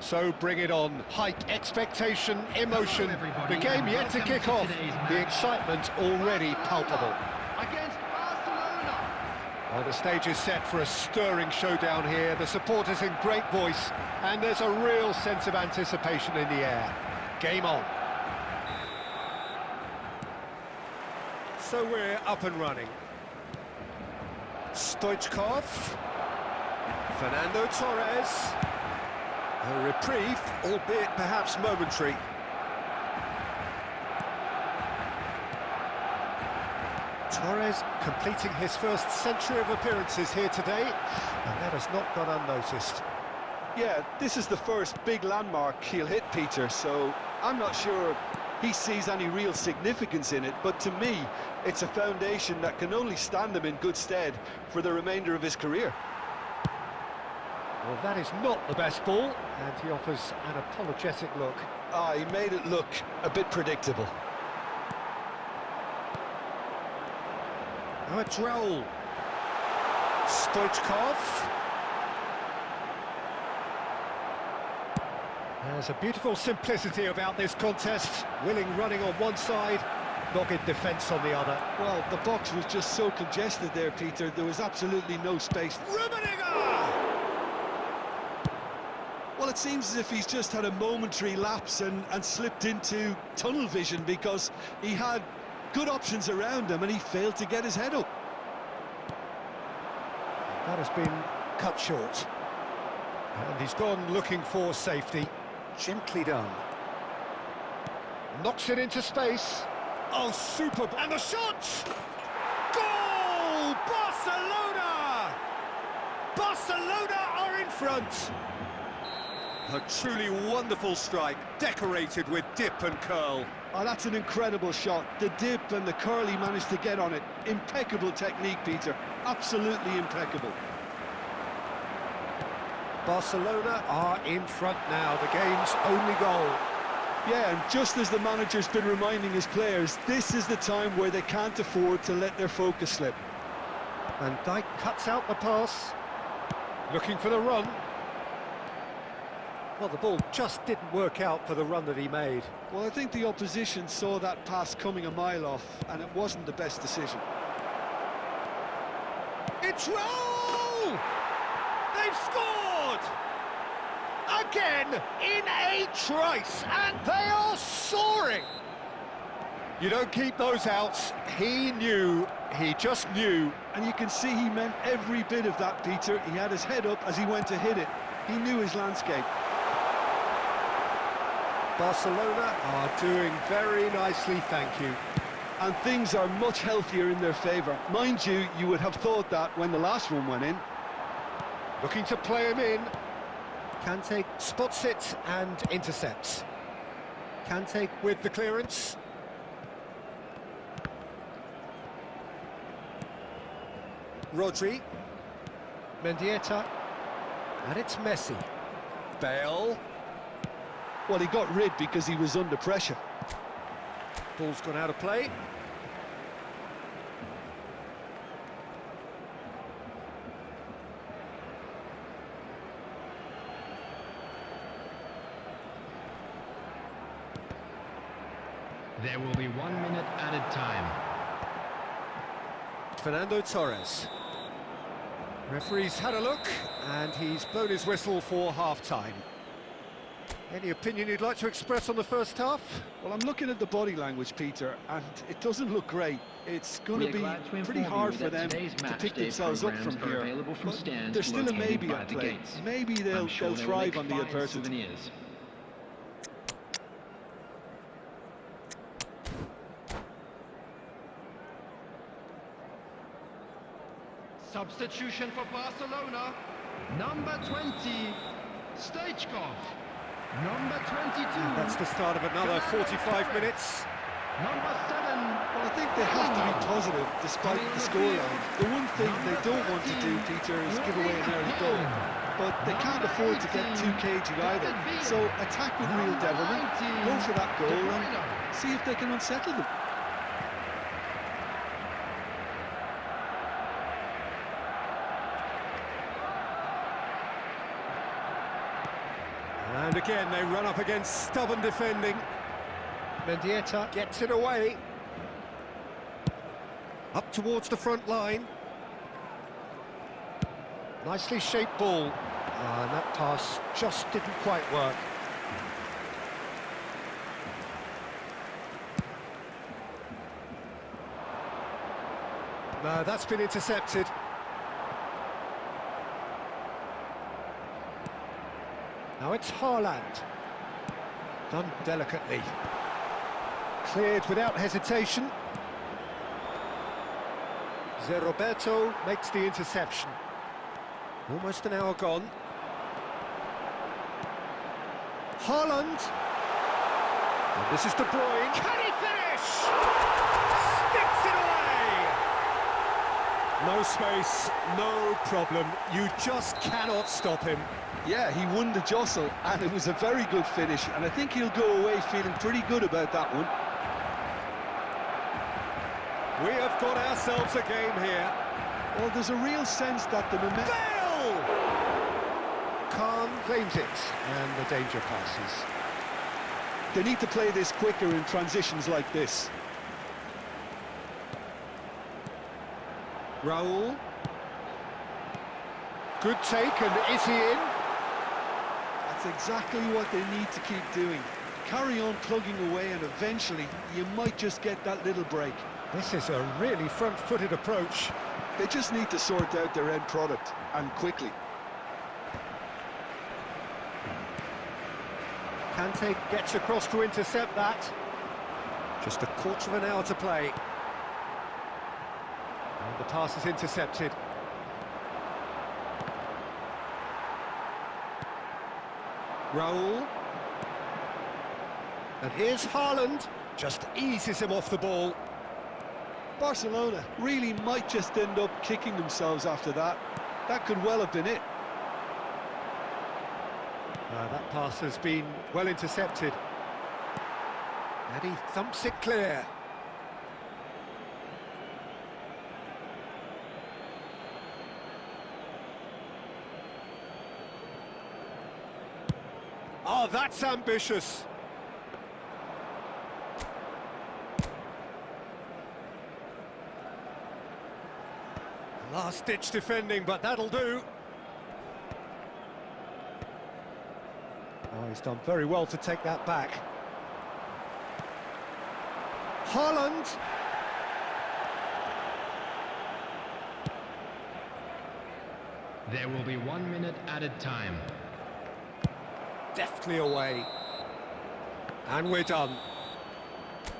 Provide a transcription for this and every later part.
So bring it on. Hype, expectation, emotion. The game yet to kick off. The excitement already palpable. Against Barcelona. Well, the stage is set for a stirring showdown here. The supporters in great voice, and there's a real sense of anticipation in the air. Game on. So we're up and running. Stoichkov. Fernando Torres. A reprieve, albeit perhaps momentary. Torres completing his first century of appearances here today, and that has not gone unnoticed. Yeah, this is the first big landmark he'll hit, Peter, so I'm not sure he sees any real significance in it, but to me, it's a foundation that can only stand him in good stead for the remainder of his career. Well, that is not the best ball, and he offers an apologetic look. Ah, he made it look a bit predictable. Now a droll. Stoichkov. There's a beautiful simplicity about this contest. Willing running on one side, dogged defence on the other. Well, the box was just so congested there, Peter, there was absolutely no space. Well, it seems as if he's just had a momentary lapse and slipped into tunnel vision because he had good options around him and he failed to get his head up. That has been cut short. And he's gone looking for safety. Gently done. Knocks it into space. Oh, superb. And the shot! Goal! Barcelona! Barcelona are in front. A truly wonderful strike, decorated with dip and curl. Oh, that's an incredible shot. The dip and the curl he managed to get on it. Impeccable technique, Peter. Absolutely impeccable. Barcelona are in front now, the game's only goal. Yeah, and just as the manager's been reminding his players, this is the time where they can't afford to let their focus slip. Van Dijk cuts out the pass. Looking for the run. Well, the ball just didn't work out for the run that he made. Well, I think the opposition saw that pass coming a mile off, and it wasn't the best decision. It's roll! They've scored! Again, in a trice, and they are soaring! You don't keep those outs. He knew, he just knew. And you can see he meant every bit of that, Peter. He had his head up as he went to hit it. He knew his landscape. Barcelona are doing very nicely, thank you. And things are much healthier in their favour. Mind you, you would have thought that when the last one went in. Looking to play him in. Kante spots it and intercepts. Kante with the clearance. Rodri. Mendieta. And it's Messi. Bale. Well, he got rid because he was under pressure. Ball's gone out of play. There will be 1 minute added time. Fernando Torres. Referee's had a look, and he's blown his whistle for half-time. Any opinion you'd like to express on the first half? Well, I'm looking at the body language, Peter, and it doesn't look great. It's going to be pretty hard for them to pick themselves up from here. But there's still a maybe at play. Maybe they'll thrive on the adversity. Substitution for Barcelona. Number 20, Stoichkov. Number 22. That's the start of another 45 minutes. Number 7. Well, I think they have to be positive despite the scoreline. The one thing they don't want to do, Peter, is give away an early goal. But they can't afford to get too cagey either. So attack with real devilment, go for that goal and see if they can unsettle them. And again, they run up against stubborn defending. Mendieta gets it away. Up towards the front line. Nicely shaped ball. And that pass just didn't quite work. No, that's been intercepted. Now it's Haaland. Done delicately. Cleared without hesitation. Zé Roberto makes the interception. Almost an hour gone. Haaland. And this is De Bruyne. Can he finish? Sticks it away! No space, no problem. You just cannot stop him. Yeah, he won the jostle, and it was a very good finish, and I think he'll go away feeling pretty good about that one. We have got ourselves a game here. Well, there's a real sense that the momentum... Bale! Khan claims it, and the danger passes. They need to play this quicker in transitions like this. Raul. Good take, and is he in? That's exactly what they need to keep doing. Carry on plugging away, and eventually you might just get that little break. This is a really front-footed approach. They just need to sort out their end product, and quickly. Kante gets across to intercept that. Just a quarter of an hour to play. And the pass is intercepted. Raul. And here's Haaland. Just eases him off the ball. Barcelona really might just end up kicking themselves after that. That could well have been it. That pass has been well intercepted. And he thumps it clear. Oh, that's ambitious. Last-ditch defending, but that'll do. Oh, he's done very well to take that back. Haaland. There will be 1 minute added time. Deftly away. And we're done.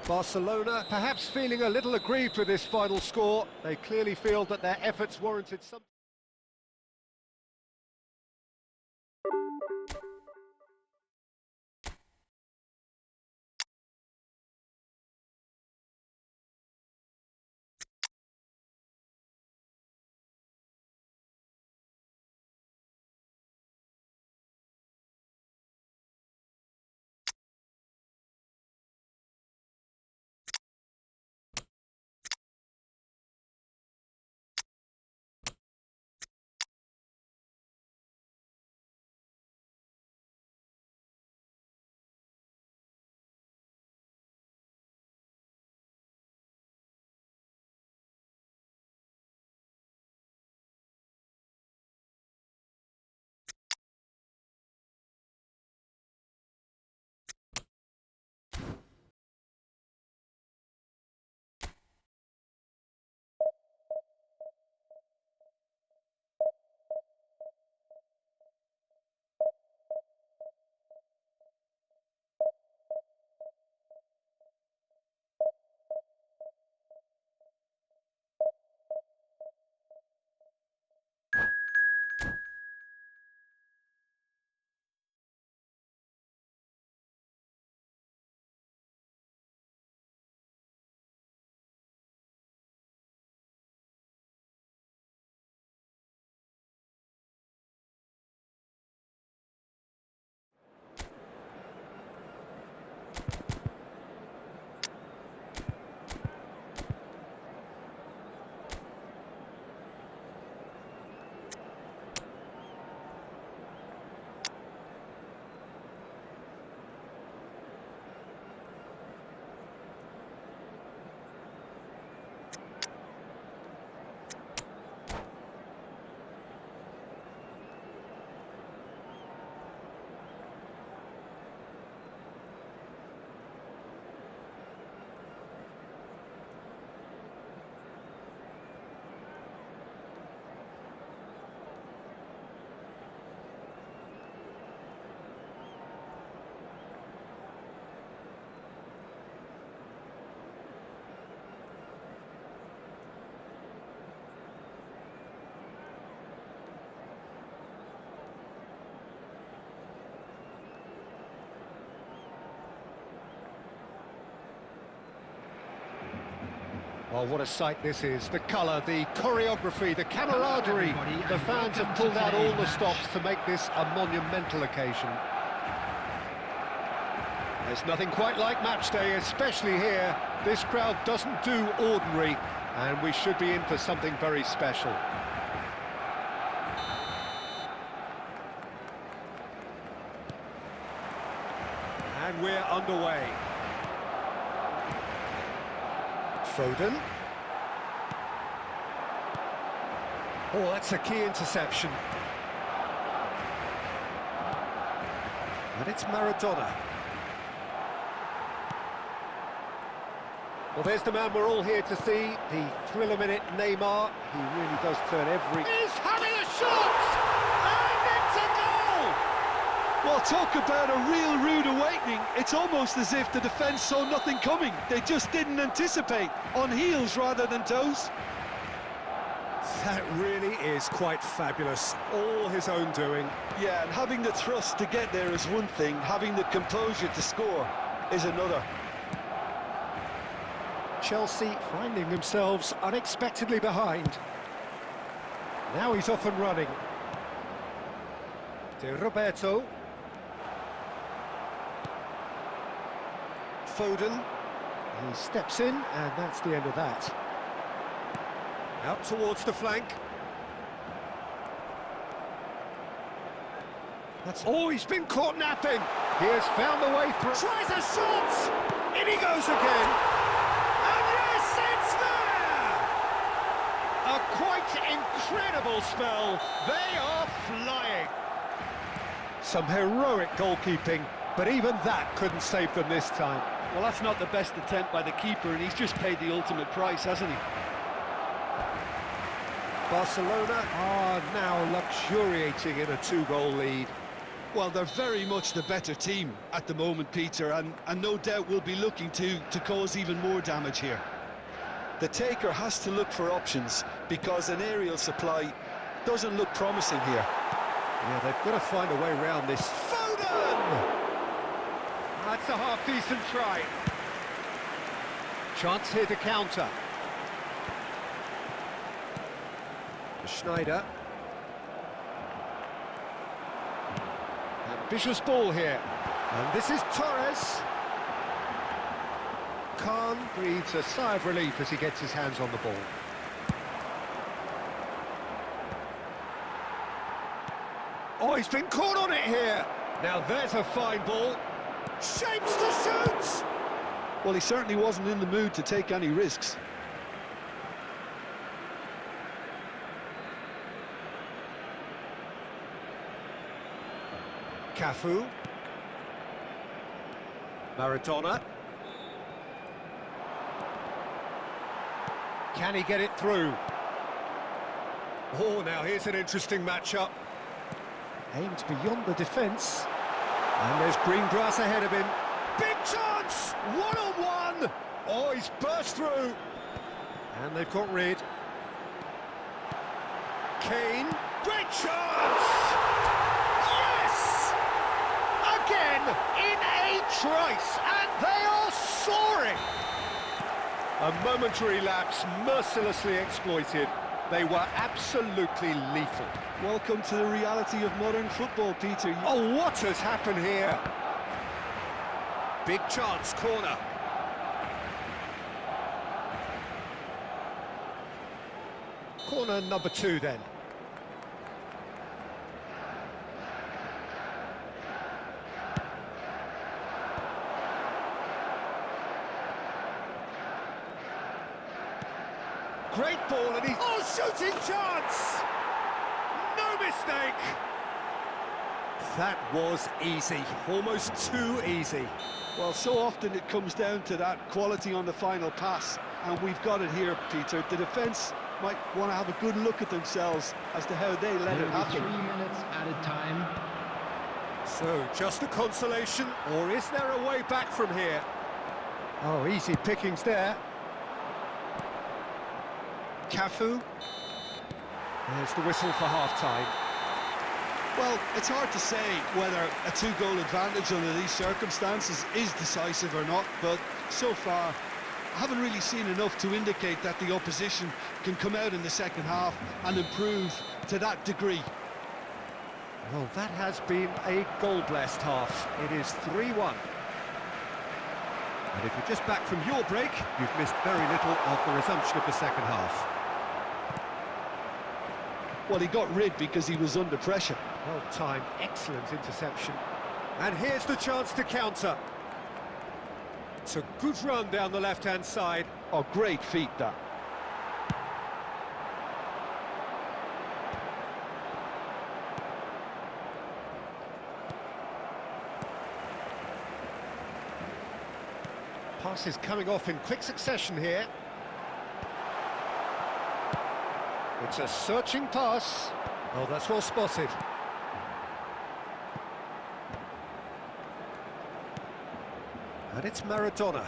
Barcelona perhaps feeling a little aggrieved with this final score. They clearly feel that their efforts warranted something. Well, what a sight this is. The colour, the choreography, the camaraderie. The fans have pulled out all the stops to make this a monumental occasion. There's nothing quite like match day, especially here. This crowd doesn't do ordinary, and we should be in for something very special. And we're underway. Foden. Oh, that's a key interception. And it's Maradona. Well, there's the man we're all here to see, the thriller-minute Neymar. He really does turn every... He's having a shot! And it's a goal! Well, talk about a real rude awakening. It's almost as if the defence saw nothing coming. They just didn't anticipate, on heels rather than toes. That really is quite fabulous. All his own doing. Yeah, and having the thrust to get there is one thing. Having the composure to score is another. Chelsea finding themselves unexpectedly behind. Now he's off and running. To Roberto. Foden. He steps in, and that's the end of that. Out towards the flank. Oh, he's been caught napping. He has found the way through. Tries a shot! In he goes again. And yes, it's there! A quite incredible spell. They are flying. Some heroic goalkeeping, but even that couldn't save them this time. Well, that's not the best attempt by the keeper, and he's just paid the ultimate price, hasn't he? Barcelona are now luxuriating in a 2-goal lead. Well, they're very much the better team at the moment, Peter, and no doubt will be looking to cause even more damage here. The taker has to look for options, because an aerial supply doesn't look promising here. Yeah, they've got to find a way around this. Foden! That's a half-decent try. Chance here to counter. Schneider. Ambitious ball here. And this is Torres. Khan breathes a sigh of relief as he gets his hands on the ball. Oh, he's been caught on it here. Now there's a fine ball. Shapes to shoot! Well, he certainly wasn't in the mood to take any risks. Cafu. Maradona. Can he get it through? Oh, now here's an interesting matchup. Aimed beyond the defence. And there's green grass ahead of him. Big chance! One-on-one! Oh, he's burst through. And they've got rid. Kane. Great chance! Yes! Again, in a trice, and they are soaring! A momentary lapse, mercilessly exploited. They were absolutely lethal. Welcome to the reality of modern football, Peter. Oh, what has happened here? Big chance, corner. Corner number 2 then. Great ball, and shooting chance! No mistake! That was easy, almost too easy. Well, so often it comes down to that quality on the final pass, and we've got it here, Peter. The defence might want to have a good look at themselves as to how they let it happen. 3 minutes at a time. So, just a consolation, or is there a way back from here? Oh, easy pickings there. Cafu. There's the whistle for half-time. Well, it's hard to say whether a 2-goal advantage under these circumstances is decisive or not, but so far, haven't really seen enough to indicate that the opposition can come out in the second half and improve to that degree. Well, that has been a goal-blessed half. It is 3-1. And if you're just back from your break, you've missed very little of the resumption of the second half. Well, he got rid because he was under pressure. Well timed, excellent interception. And here's the chance to counter. It's a good run down the left-hand side. Oh, great feat, that. Pass is coming off in quick succession here. It's a searching pass. Oh, that's well spotted. And it's Maradona.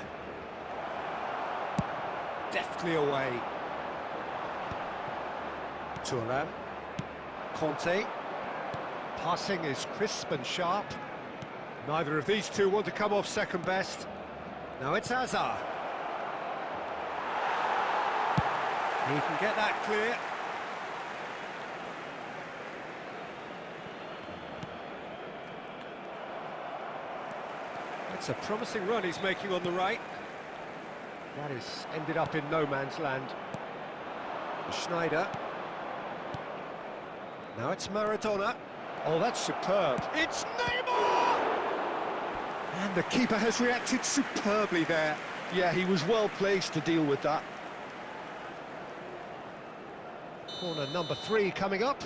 Deftly away. Turan. Conte. Passing is crisp and sharp. Neither of these two want to come off second best. Now it's Hazard. He can get that clear. It's a promising run he's making on the right. That is ended up in no man's land. Schneider. Now it's Maradona. Oh, that's superb. It's Neymar! And the keeper has reacted superbly there. Yeah, he was well placed to deal with that. Corner number 3 coming up.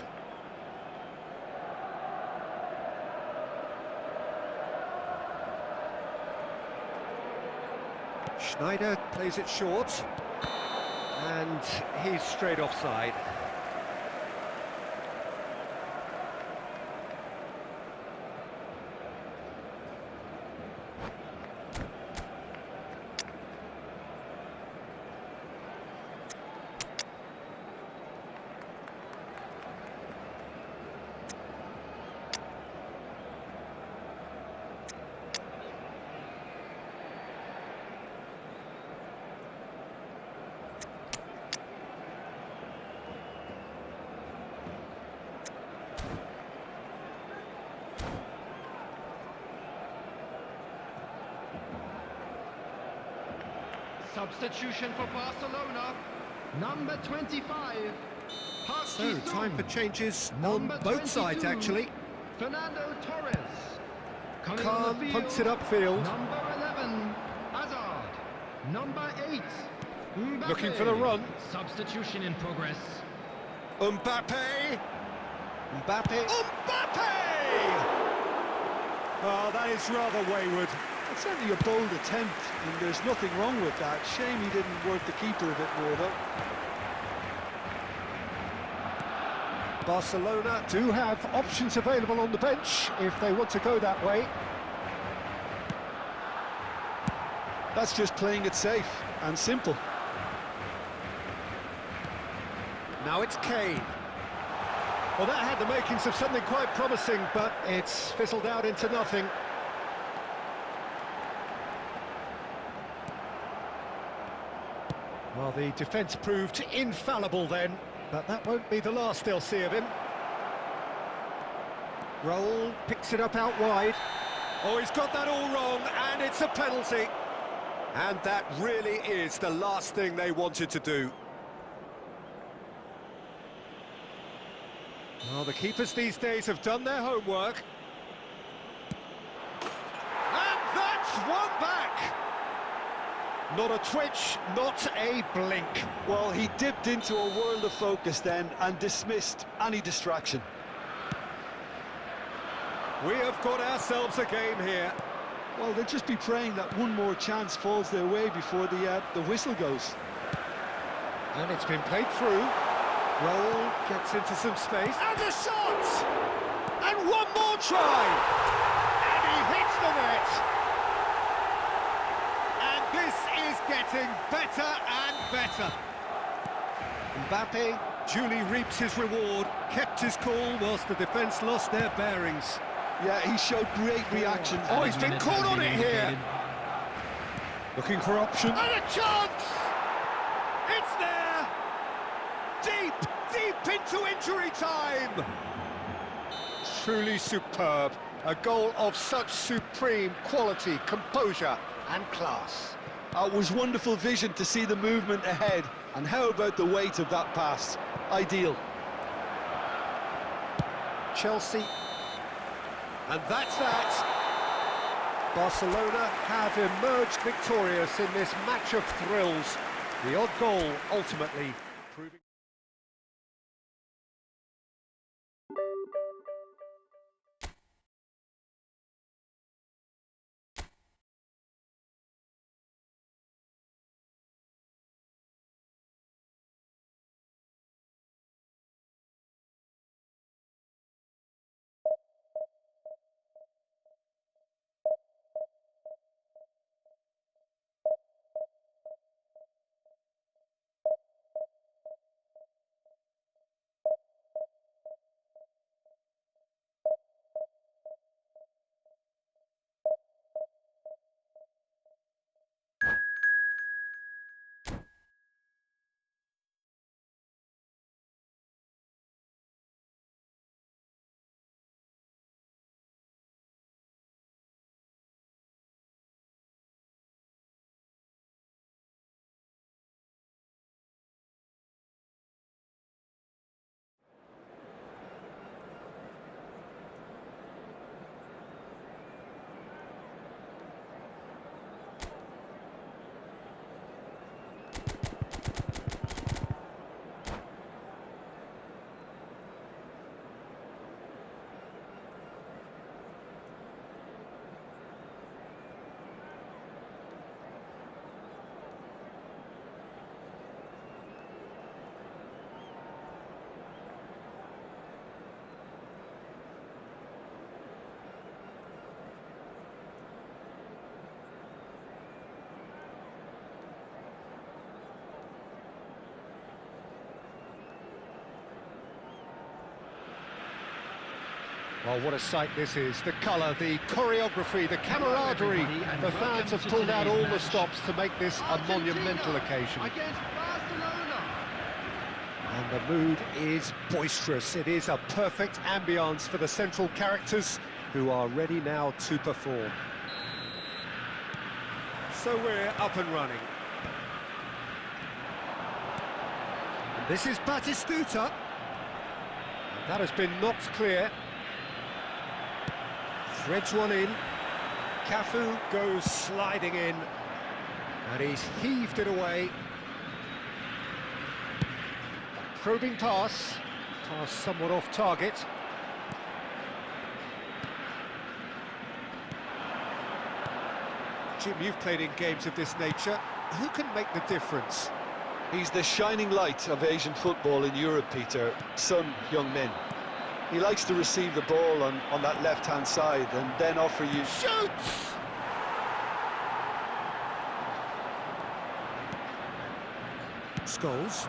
Schneider plays it short. And he's straight offside. Substitution for Barcelona, number 25. So, time for changes on Number both sides, 22, actually. Fernando Torres. Coming on Khan the field, punts it upfield. Number 11, Hazard. Number 8, Mbappe. Looking for the run. Substitution in progress. Mbappe! Mbappe! Mbappe! Oh, that is rather wayward. It's certainly a bold attempt, and there's nothing wrong with that. Shame he didn't work the keeper a bit more, though. Barcelona do have options available on the bench if they want to go that way. That's just playing it safe and simple. Now it's Kane. Well, that had the makings of something quite promising, but it's fizzled out into nothing. Well, the defence proved infallible then, but that won't be the last they'll see of him. Raul picks it up out wide. Oh, he's got that all wrong, and it's a penalty. And that really is the last thing they wanted to do. Well, the keepers these days have done their homework. And that's one back! Not a twitch, not a blink. Well, he dipped into a world of focus then and dismissed any distraction. We have got ourselves a game here. Well, they'll just be praying that one more chance falls their way before the whistle goes. And it's been played through. Raul gets into some space. And a shot! And one more try! And he hits the net! And this is getting better and better. Mbappe duly reaps his reward, kept his cool whilst the defence lost their bearings. Yeah, he showed great reaction. Oh, he's been caught on it here. Looking for option. And a chance! It's there! Deep into injury time! Truly superb. A goal of such supreme quality, composure and class. It was wonderful vision to see the movement ahead. And how about the weight of that pass? Ideal. Chelsea. And that's that. Barcelona have emerged victorious in this match of thrills. The odd goal ultimately proving... Well, what a sight this is. The colour, the choreography, the camaraderie. The fans have pulled out all the stops to make this a monumental occasion. And the mood is boisterous. It is a perfect ambience for the central characters who are ready now to perform. So we're up and running. And this is Batistuta. And that has been knocked clear. Threads one in. Cafu goes sliding in. And he's heaved it away. A probing pass. Pass somewhat off target. Jim, you've played in games of this nature. Who can make the difference? He's the shining light of Asian football in Europe, Peter. Son Heung-min. He likes to receive the ball on that left-hand side and then offer you... Shoots! Scholes.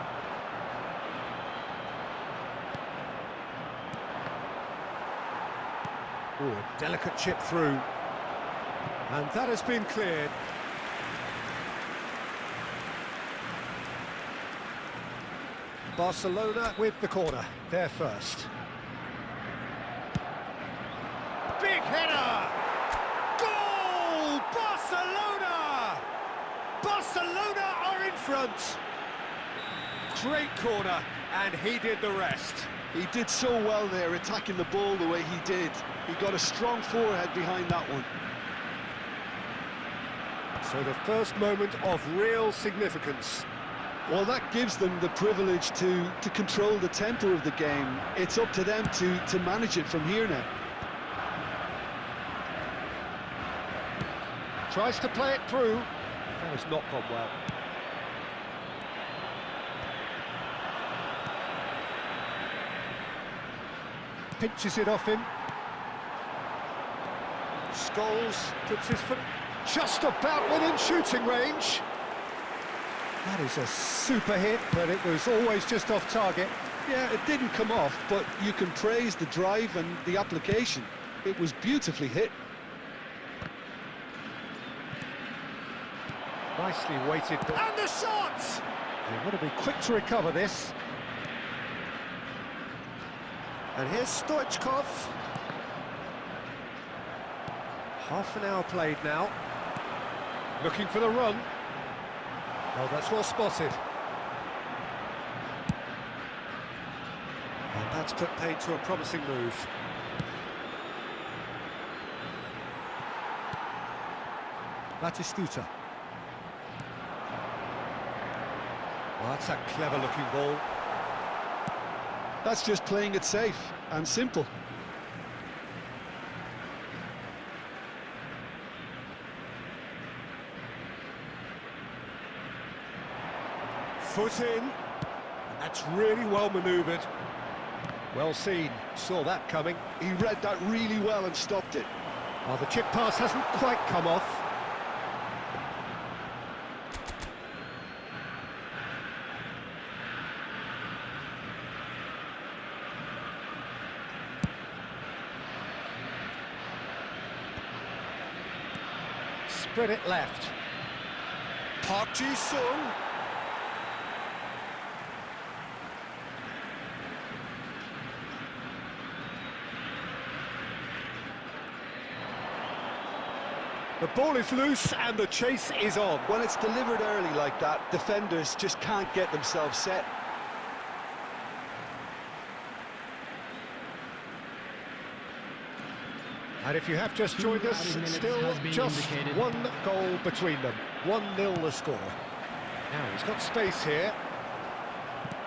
Oh, a delicate chip through. And that has been cleared. Barcelona with the corner, they're first. Big header! Goal! Barcelona! Barcelona are in front! Great corner, and he did the rest. He did so well there, attacking the ball the way he did. He got a strong forehead behind that one. So the first moment of real significance. Well, that gives them the privilege to control the tempo of the game. It's up to them to manage it from here now. Tries to play it through. That has not gone well. Pinches it off him. Scholes puts his foot just about within shooting range. That is a super hit, but it was always just off target. Yeah, it didn't come off, but you can praise the drive and the application. It was beautifully hit. Nicely weighted. And the shot! They've got to be quick to recover this. And here's Stoichkov. Half an hour played now. Looking for the run. Oh, that's well spotted. And that's put paid to a promising move. Batistuta. Well, that's a clever-looking ball. That's just playing it safe and simple. Foot in, and that's really well manoeuvred. Well seen, saw that coming. He read that really well and stopped it. Well, the chip pass hasn't quite come off. Spread it left. Park Ji-sung. The ball is loose and the chase is on. When it's delivered early like that, defenders just can't get themselves set. And if you have just joined us, still just one goal between them. 1-0 the score. Now he's got space here.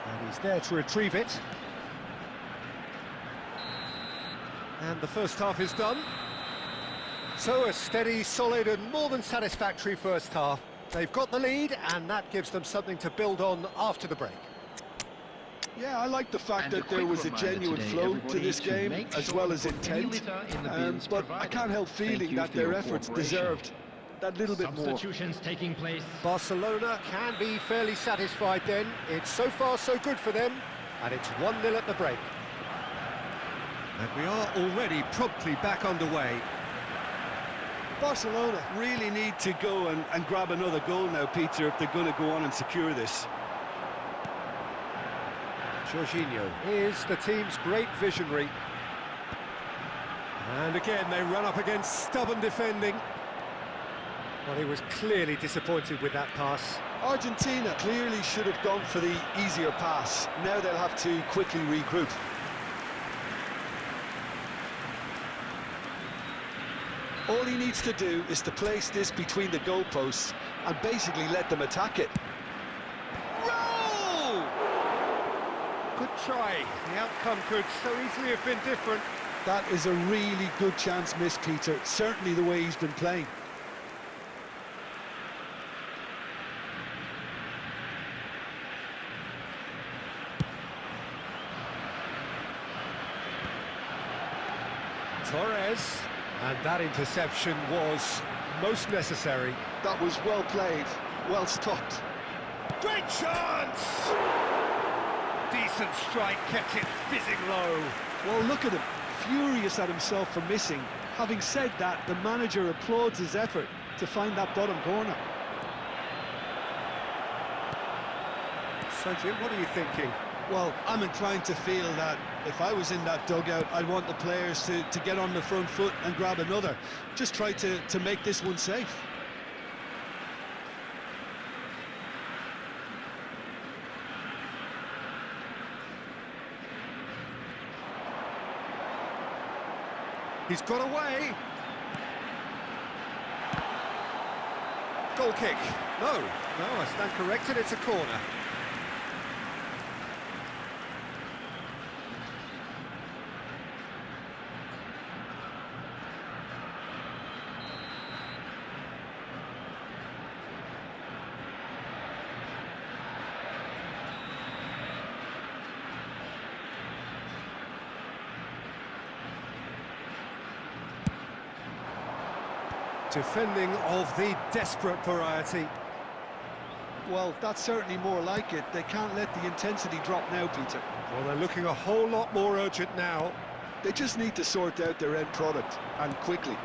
And he's there to retrieve it. And the first half is done. So a steady, solid and more than satisfactory first half. They've got the lead and that gives them something to build on after the break. Yeah, I like the fact that there was a genuine flow to this game, as well as intent, but I can't help feeling that their efforts deserved that little bit more. Substitutions taking place. Barcelona can be fairly satisfied then. It's so far so good for them, and it's 1-0 at the break. And we are already promptly back underway. Barcelona really need to go and grab another goal now, Peter, if they're going to go on and secure this. Jorginho is the team's great visionary. And again, they run up against stubborn defending. Well, he was clearly disappointed with that pass. Argentina clearly should have gone for the easier pass. Now they'll have to quickly regroup. All he needs to do is to place this between the goalposts and basically let them attack it. Roll! Good try. The outcome could so easily have been different. That is a really good chance missed, Peter. Certainly the way he's been playing. Torres, and that interception was most necessary. That was well played, well stopped. Great chance! Decent strike, kept it fizzing low. Well, look at him, furious at himself for missing. Having said that, the manager applauds his effort to find that bottom corner. So, Jim, what are you thinking? Well, I'm inclined to feel that if I was in that dugout, I'd want the players to get on the front foot and grab another. Just try to make this one safe. He's got away. Goal kick. No, I stand corrected, it's a corner. Defending of the desperate variety. Well, that's certainly more like it. They can't let the intensity drop now, Peter. Well, they're looking a whole lot more urgent now. They just need to sort out their end product, and quickly.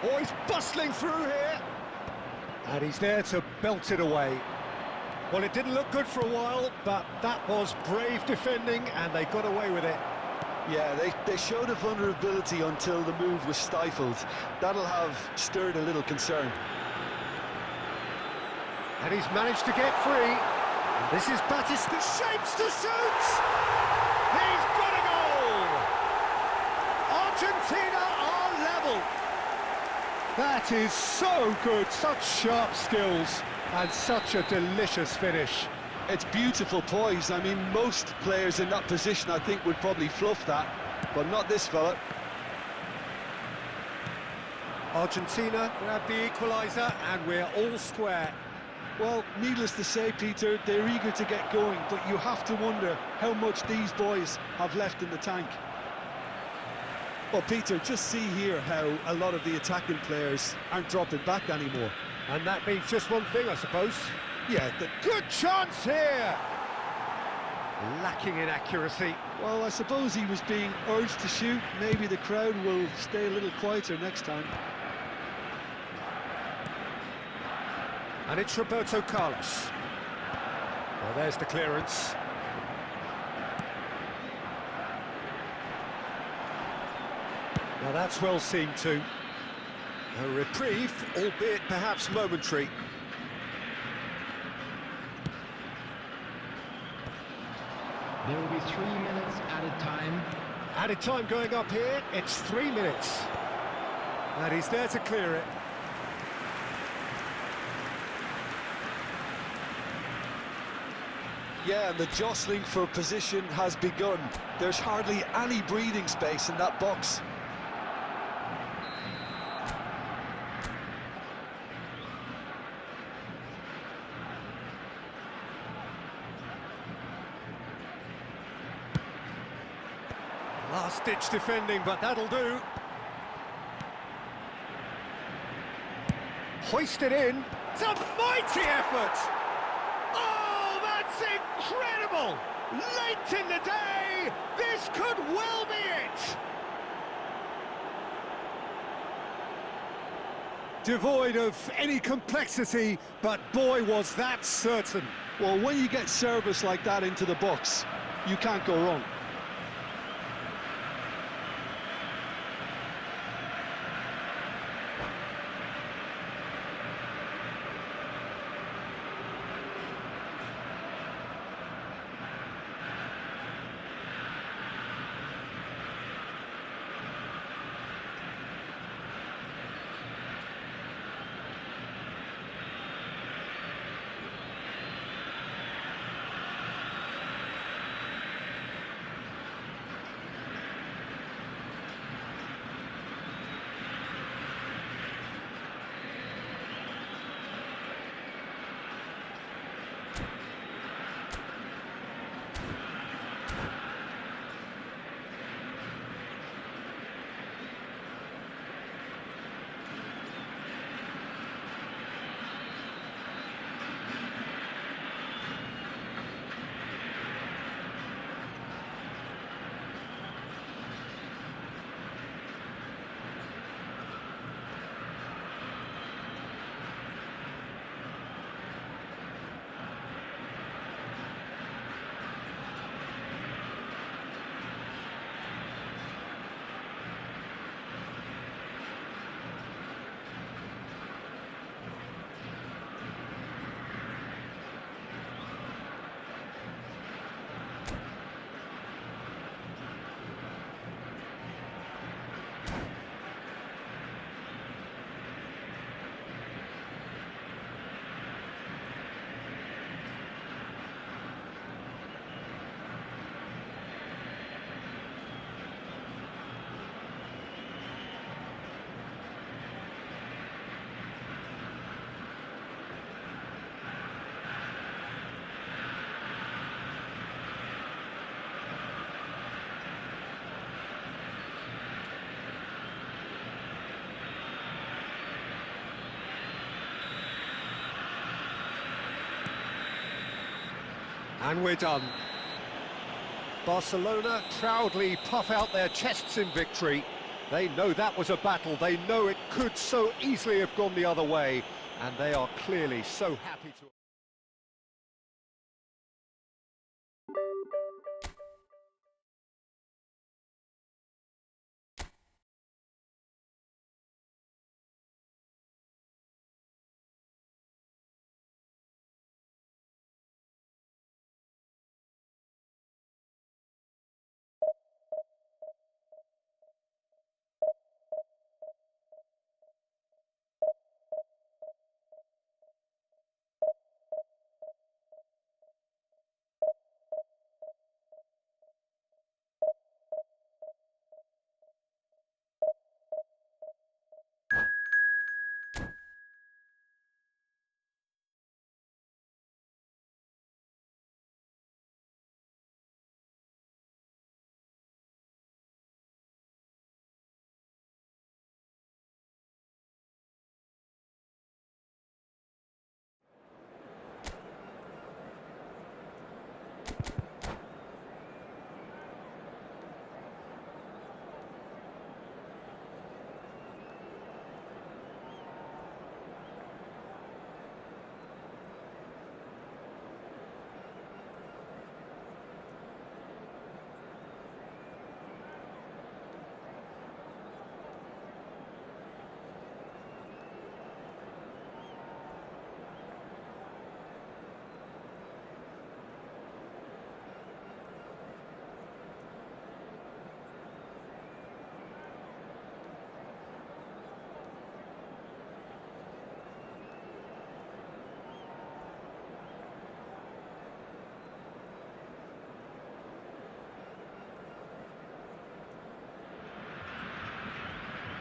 Oh, he's bustling through here. And he's there to belt it away. Well, it didn't look good for a while, but that was brave defending, and they got away with it. Yeah, they showed a vulnerability until the move was stifled. That'll have stirred a little concern. And he's managed to get free. And this is Batista, shapes to shoot! He's got a goal! Argentina are level. That is so good, such sharp skills, and such a delicious finish. It's beautiful poise. I mean, most players in that position, I think, would probably fluff that, but not this fella. Argentina grab the equaliser, and we're all square. Well, needless to say, Peter, they're eager to get going, but you have to wonder how much these boys have left in the tank. Well, Peter, just see here how a lot of the attacking players aren't dropping back anymore. And that means just one thing, I suppose. Yeah, the good chance here! Lacking in accuracy. Well, I suppose he was being urged to shoot. Maybe the crowd will stay a little quieter next time. And it's Roberto Carlos. Well, there's the clearance. Now that's well seen too. A reprieve, albeit perhaps momentary. There will be 3 minutes added time. Added time going up here, it's 3 minutes. And he's there to clear it. Yeah, and the jostling for position has begun. There's hardly any breathing space in that box. Last-ditch defending, but that'll do. Hoisted in. It's a mighty effort! Oh, that's incredible! Late in the day, this could well be it! Devoid of any complexity, but boy, was that certain. Well, when you get service like that into the box, you can't go wrong. And we're done. Barcelona proudly puff out their chests in victory. They know that was a battle. They know it could so easily have gone the other way, and they are clearly so happy to...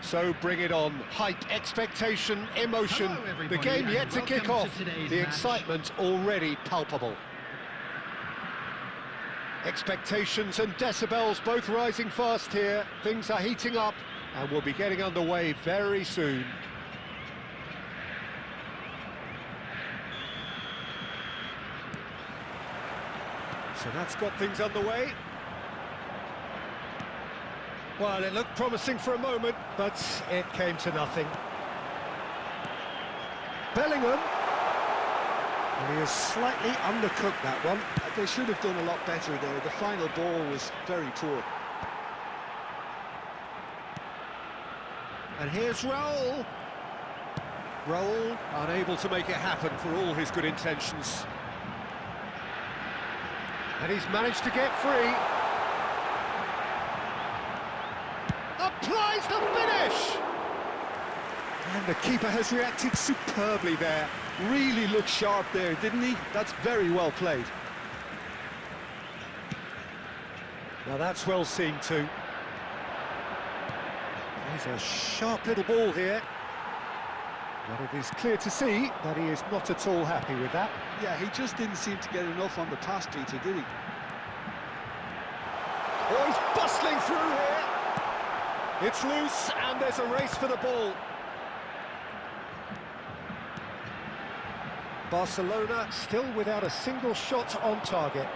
So bring it on. Hype, expectation, emotion. Hello, The game and yet to kick welcome off. to today's The match. excitement already palpable. Expectations and decibels both rising fast here. Things are heating up and we'll be getting underway very soon. So that's got things underway. Well, it looked promising for a moment, but it came to nothing. Bellingham. And he has slightly undercooked that one. They should have done a lot better there. The final ball was very poor. And here's Raul. Raul unable to make it happen for all his good intentions. And he's managed to get free. Applies the finish! And the keeper has reacted superbly there. Really looked sharp there, didn't he? That's very well played. Now that's well seen too. There's a sharp little ball here. But it is clear to see that he is not at all happy with that. Yeah, he just didn't seem to get enough on the pass, Peter, did he? Oh, he's bustling through here. It's loose and there's a race for the ball. Barcelona still without a single shot on target.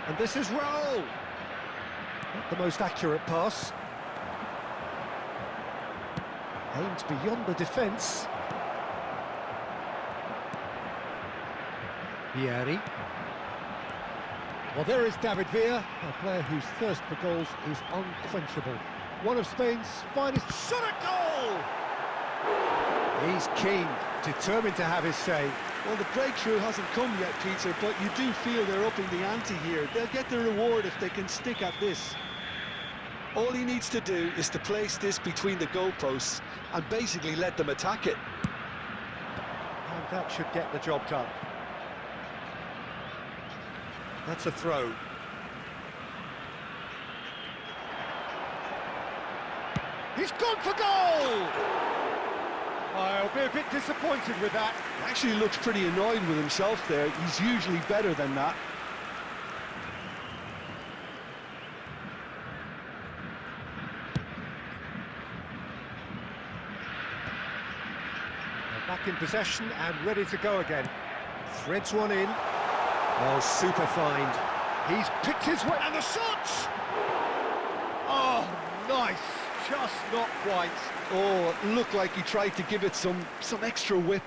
And this is Raul. Not the most accurate pass. Aimed beyond the defence. Vieri. Well, there is David Villa, a player whose thirst for goals is unquenchable. One of Spain's finest shot at goal! He's keen, determined to have his say. Well, the breakthrough hasn't come yet, Peter, but you do feel they're upping the ante here. They'll get the reward if they can stick at this. All he needs to do is to place this between the goalposts and basically let them attack it. And that should get the job done. That's a throw. He's gone for goal! I'll be a bit disappointed with that. He actually looks pretty annoyed with himself there. He's usually better than that. They're back in possession and ready to go again. Threads one in. Oh, super find. He's picked his way, and the shot! Oh, nice just not quite. Oh, it looked like he tried to give it some extra whip.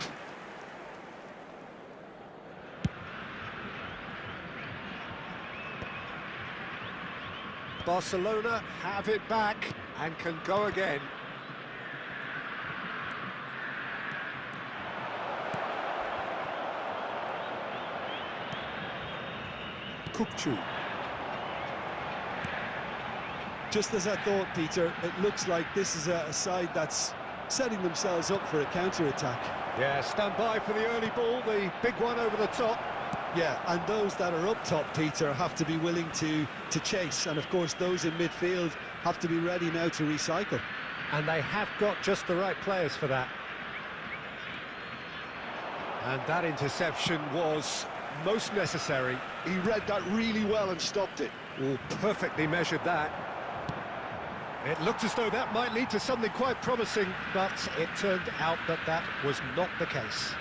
Barcelona have it back and can go again. Kukçu. Just as I thought, Peter, it looks like this is a side that's setting themselves up for a counter-attack. Yeah, stand by for the early ball, the big one over the top. Yeah, and those that are up top, Peter, have to be willing to chase. And, of course, those in midfield have to be ready now to recycle. And they have got just the right players for that. And that interception was most necessary. He read that really well and stopped it. Oh, perfectly measured that. It looked as though that might lead to something quite promising, but it turned out that that was not the case.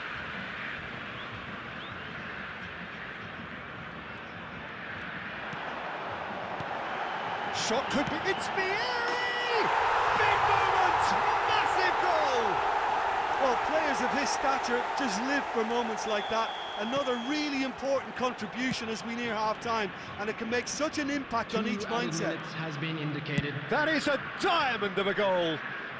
Shot could be... It's Vieri! Big moment! Massive goal! Well, players of his stature just live for moments like that. Another really important contribution as we near half-time, and it can make such an impact on each mindset. Has been indicated. That is a diamond of a goal.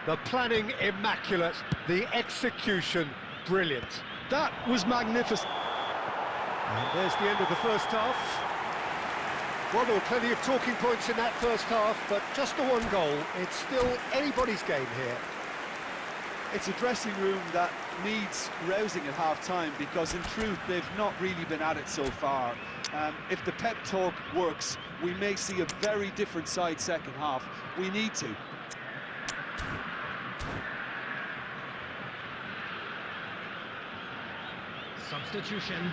The planning immaculate, the execution brilliant. That was magnificent. And there's the end of the first half. Well, there were plenty of talking points in that first half, but just the one goal. It's still anybody's game here. It's a dressing room that needs rousing at half-time, because in truth they've not really been at it so far. If the pep talk works, we may see a very different side second half. We need to. Substitution.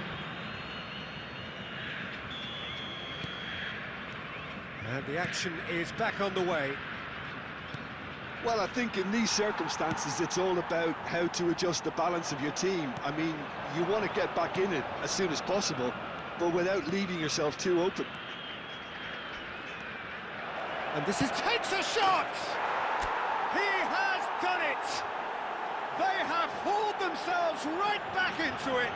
And the action is back on the way. Well, I think in these circumstances, it's all about how to adjust the balance of your team. I mean, you want to get back in it as soon as possible, but without leaving yourself too open. And this takes a shot! He has done it! They have hauled themselves right back into it.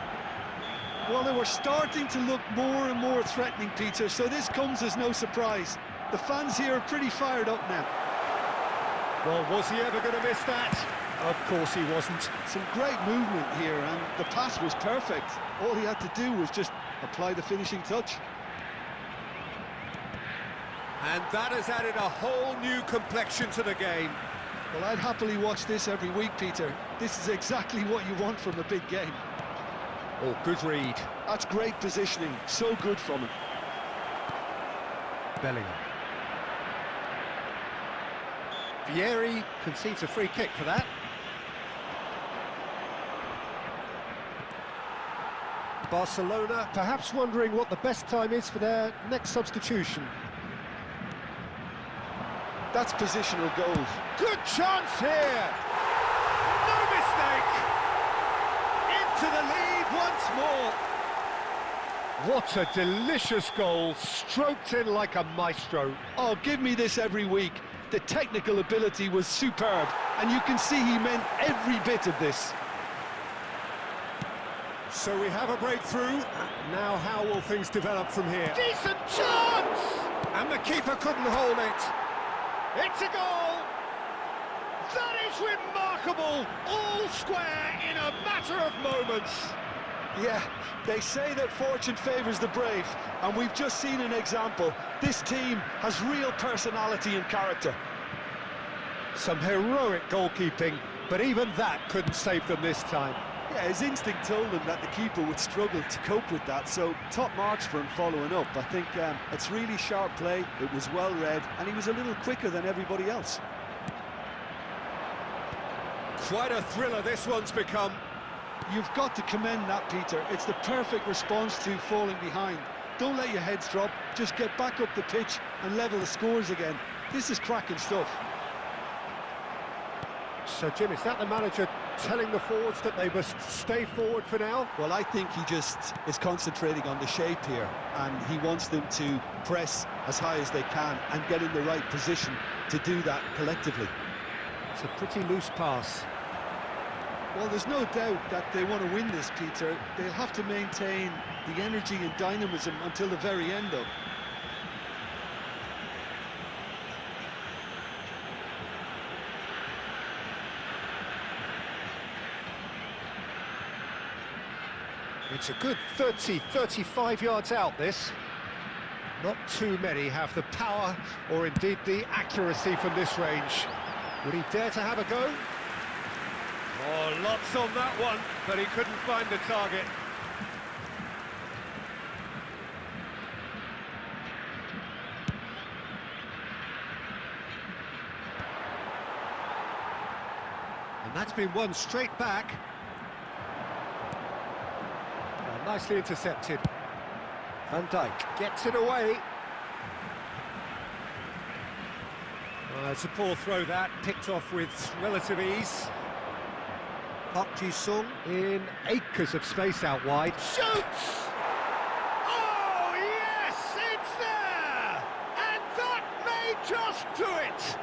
Well, they were starting to look more and more threatening, Peter, so this comes as no surprise. The fans here are pretty fired up now. Well, was he ever going to miss that? Of course he wasn't. Some great movement here, and the pass was perfect. All he had to do was just apply the finishing touch. And that has added a whole new complexion to the game. Well, I'd happily watch this every week, Peter. This is exactly what you want from a big game. Oh, good read. That's great positioning. So good from him. Bellingham. Vieri concedes a free kick for that. Barcelona perhaps wondering what the best time is for their next substitution. That's positional goal. Good chance here! No mistake! Into the lead once more! What a delicious goal, stroked in like a maestro. Oh, give me this every week. The technical ability was superb, and you can see he meant every bit of this. So we have a breakthrough. Now how will things develop from here? Decent chance! And the keeper couldn't hold it. It's a goal! That is remarkable! All square in a matter of moments. Yeah, they say that fortune favours the brave, and we've just seen an example. This team has real personality and character. Some heroic goalkeeping, but even that couldn't save them this time. Yeah, his instinct told him that the keeper would struggle to cope with that, so top marks for him following up. I think it's really sharp play, it was well read, and he was a little quicker than everybody else. Quite a thriller this one's become. You've got to commend that, Peter. It's the perfect response to falling behind. Don't let your heads drop, just get back up the pitch and level the scores again. This is cracking stuff. So, Jim, is that the manager telling the forwards that they must stay forward for now? Well, I think he just is concentrating on the shape here, and he wants them to press as high as they can and get in the right position to do that collectively. It's a pretty loose pass. Well, there's no doubt that they want to win this, Peter. They'll have to maintain the energy and dynamism until the very end, though. It's a good 30, 35 yards out, this. Not too many have the power or indeed the accuracy from this range. Would he dare to have a go? Oh, lots on that one, but he couldn't find the target. And that's been won straight back. Nicely intercepted. Van Dijk gets it away. It's a poor throw that, picked off with relative ease. Park Ji-sung in acres of space out wide. Shoots! Oh, yes, it's there! And that may just do it!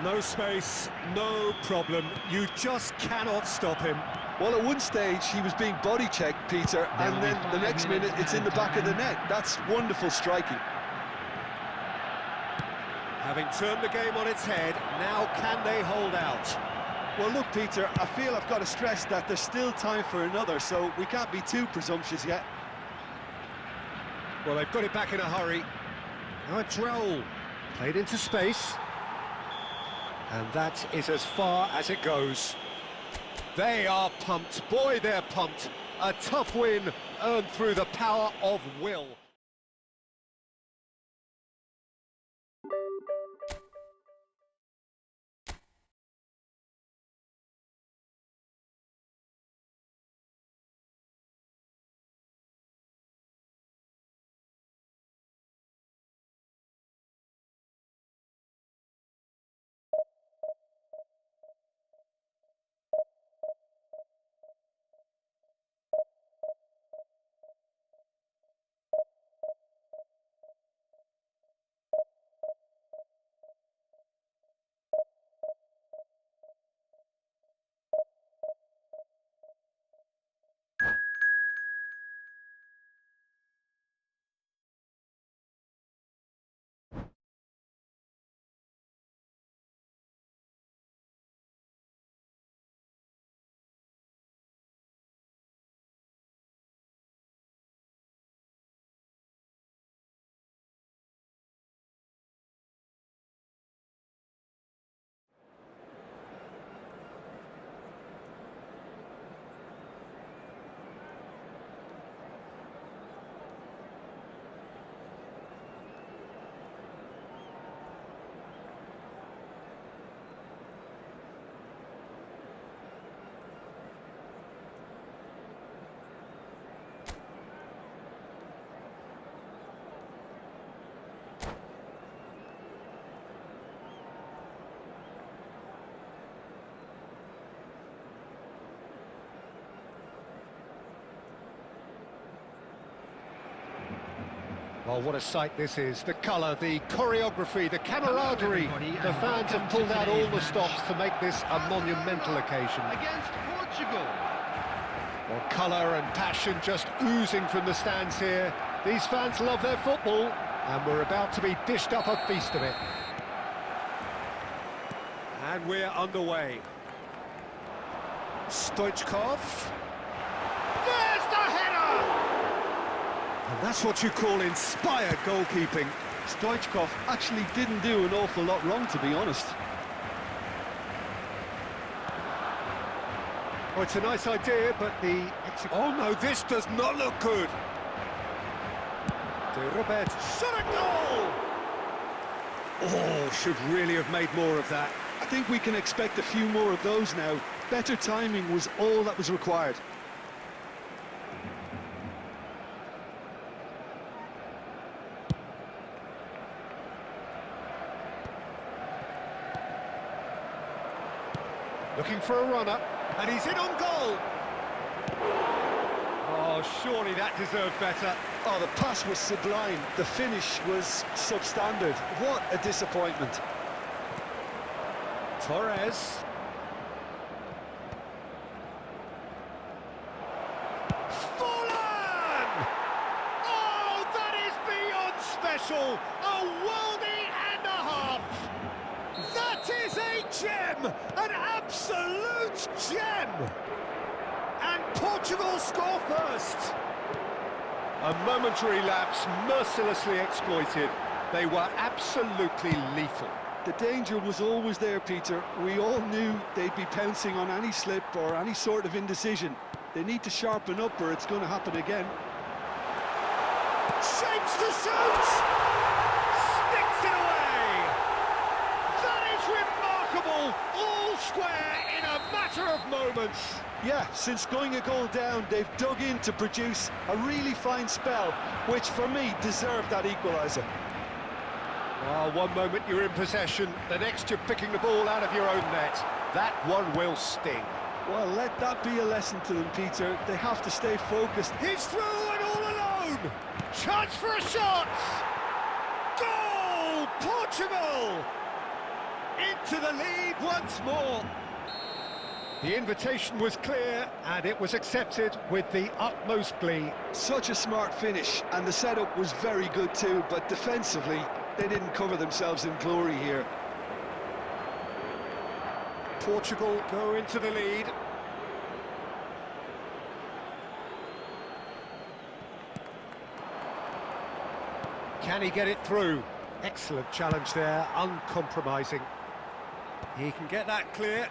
No space, no problem. You just cannot stop him. Well, at one stage, he was being body-checked, Peter, and then the next minute, it's in the back of the net. That's wonderful striking. Having turned the game on its head, now can they hold out? Well, look, Peter, I feel I've got to stress that there's still time for another, so we can't be too presumptuous yet. Well, they've got it back in a hurry. Now a Droll, played into space. And that is as far as it goes. They are pumped, boy, they're pumped. A tough win earned through the power of will. Well, what a sight this is. The colour, the choreography, the camaraderie. The fans have pulled out all the stops to make this a monumental occasion. Against Portugal. Well, colour and passion just oozing from the stands here. These fans love their football, and we're about to be dished up a feast of it. And we're underway. Stoichkov. There's the header! And that's what you call inspired goalkeeping. Stoichkov actually didn't do an awful lot wrong, to be honest. Oh, it's a nice idea, but the... Oh no, this does not look good. De Robert, shot a goal! Oh, should really have made more of that. I think we can expect a few more of those now. Better timing was all that was required. Looking for a runner, and he's in on goal. Oh, surely that deserved better. Oh, the pass was sublime. The finish was substandard. What a disappointment. Torres. Fallen! Oh, that is beyond special! A worldie and a half! That is a gem! An absolute gem! And Portugal score first. A momentary lapse mercilessly exploited. They were absolutely lethal. The danger was always there, Peter. We all knew they'd be pouncing on any slip or any sort of indecision. They need to sharpen up or it's going to happen again. Shapes to shoot! Sticks it away! That is remarkable! All square in a matter of moments. Yeah, since going a goal down, they've dug in to produce a really fine spell, which for me deserved that equaliser. Well, one moment you're in possession, the next you're picking the ball out of your own net. That one will sting. Well, let that be a lesson to them, Peter. They have to stay focused. He's through and all alone! Chance for a shot! Goal! Portugal! Into the lead once more. The invitation was clear and it was accepted with the utmost glee. Such a smart finish, and the setup was very good too, but defensively, they didn't cover themselves in glory here. Portugal go into the lead. Can he get it through? Excellent challenge there, uncompromising. He can get that clear.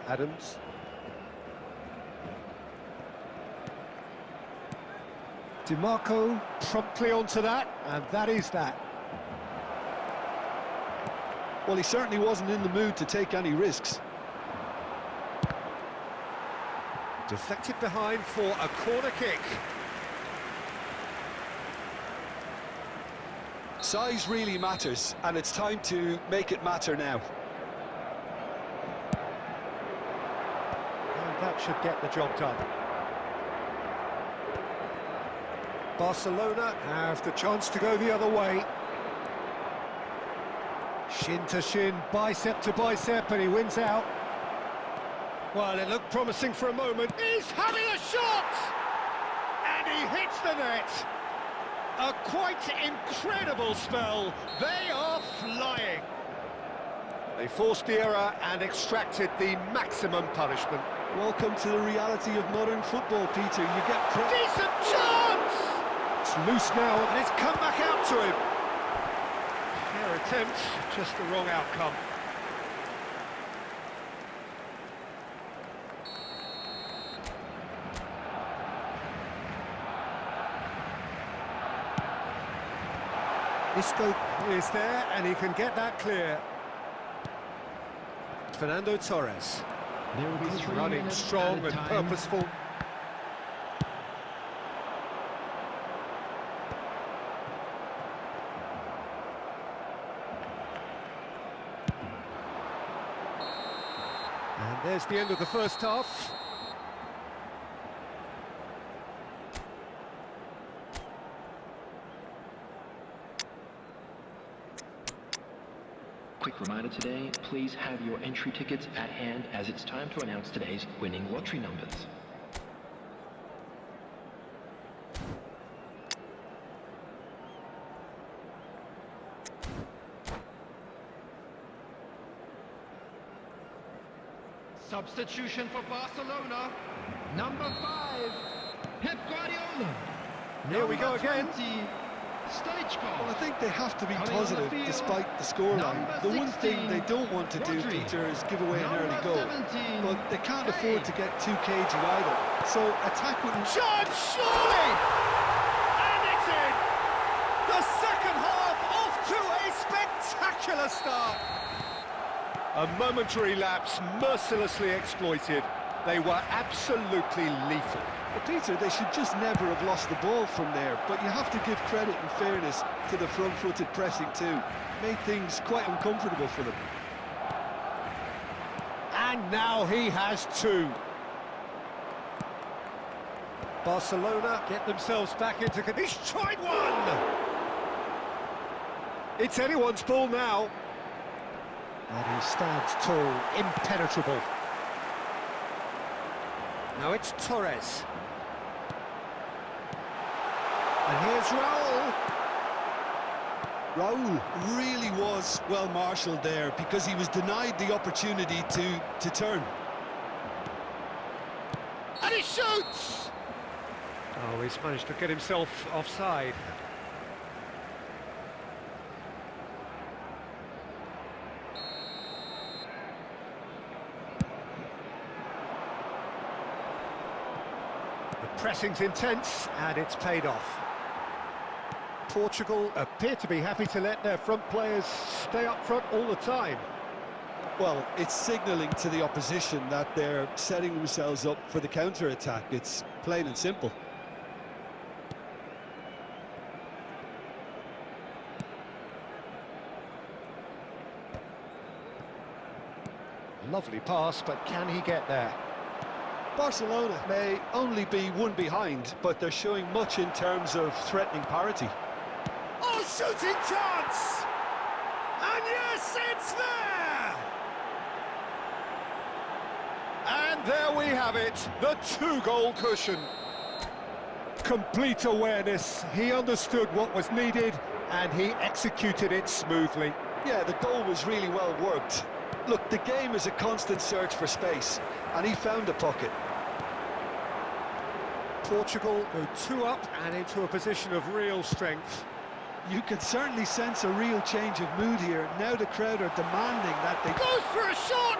Adams. DiMarco promptly onto that, and that is that. Well, he certainly wasn't in the mood to take any risks. Deflected behind for a corner kick. Size really matters, and it's time to make it matter now. And that should get the job done. Barcelona have the chance to go the other way. Shin to shin, bicep to bicep, and he wins out. Well, it looked promising for a moment. He's having a shot! And he hits the net. A quite incredible spell. They are flying. They forced the error and extracted the maximum punishment. Welcome to the reality of modern football, Peter. You get decent chance! It's loose now, and it's come back out to him. Fair attempt, just the wrong outcome. Isco is there, and he can get that clear. Fernando Torres. There will be He's 3 running minutes strong at a and time. purposeful. And there's the end of the first half. Quick reminder today, please have your entry tickets at hand as it's time to announce today's winning lottery numbers. Substitution for Barcelona. Number 5, Pep Guardiola. Here we go again. 20, Well, I think they have to be Coming on the positive field, despite the scoreline. number The one thing 16, they don't want to do, Rodri. Peter, is give away an early Number goal. 17, But they can't Kane. afford to get too cagey either. So attack with... Chance, surely! And it's in! The second half off to a spectacular start! A momentary lapse mercilessly exploited. They were absolutely lethal. But Peter, they should just never have lost the ball from there. But you have to give credit and fairness to the front-footed pressing too. Made things quite uncomfortable for them. And now he has 2. Barcelona get themselves back into... He's tried one! It's anyone's ball now. And he stands tall, impenetrable. Now it's Torres. And here's Raul. Raul really was well marshalled there because he was denied the opportunity to turn. And he shoots! Oh, he's managed to get himself offside. The pressing's intense, and it's paid off. Portugal appear to be happy to let their front players stay up front all the time. Well, it's signalling to the opposition that they're setting themselves up for the counter-attack. It's plain and simple. Lovely pass, but can he get there? Barcelona may only be one behind, but they're showing much in terms of threatening parity. Oh, shooting chance! And yes, it's there! And there we have it, the two-goal cushion. Complete awareness, he understood what was needed, and he executed it smoothly. Yeah, the goal was really well worked. Look, the game is a constant search for space, and he found a pocket. Portugal go 2 up and into a position of real strength. You can certainly sense a real change of mood here. Now the crowd are demanding that they... Goes for a shot!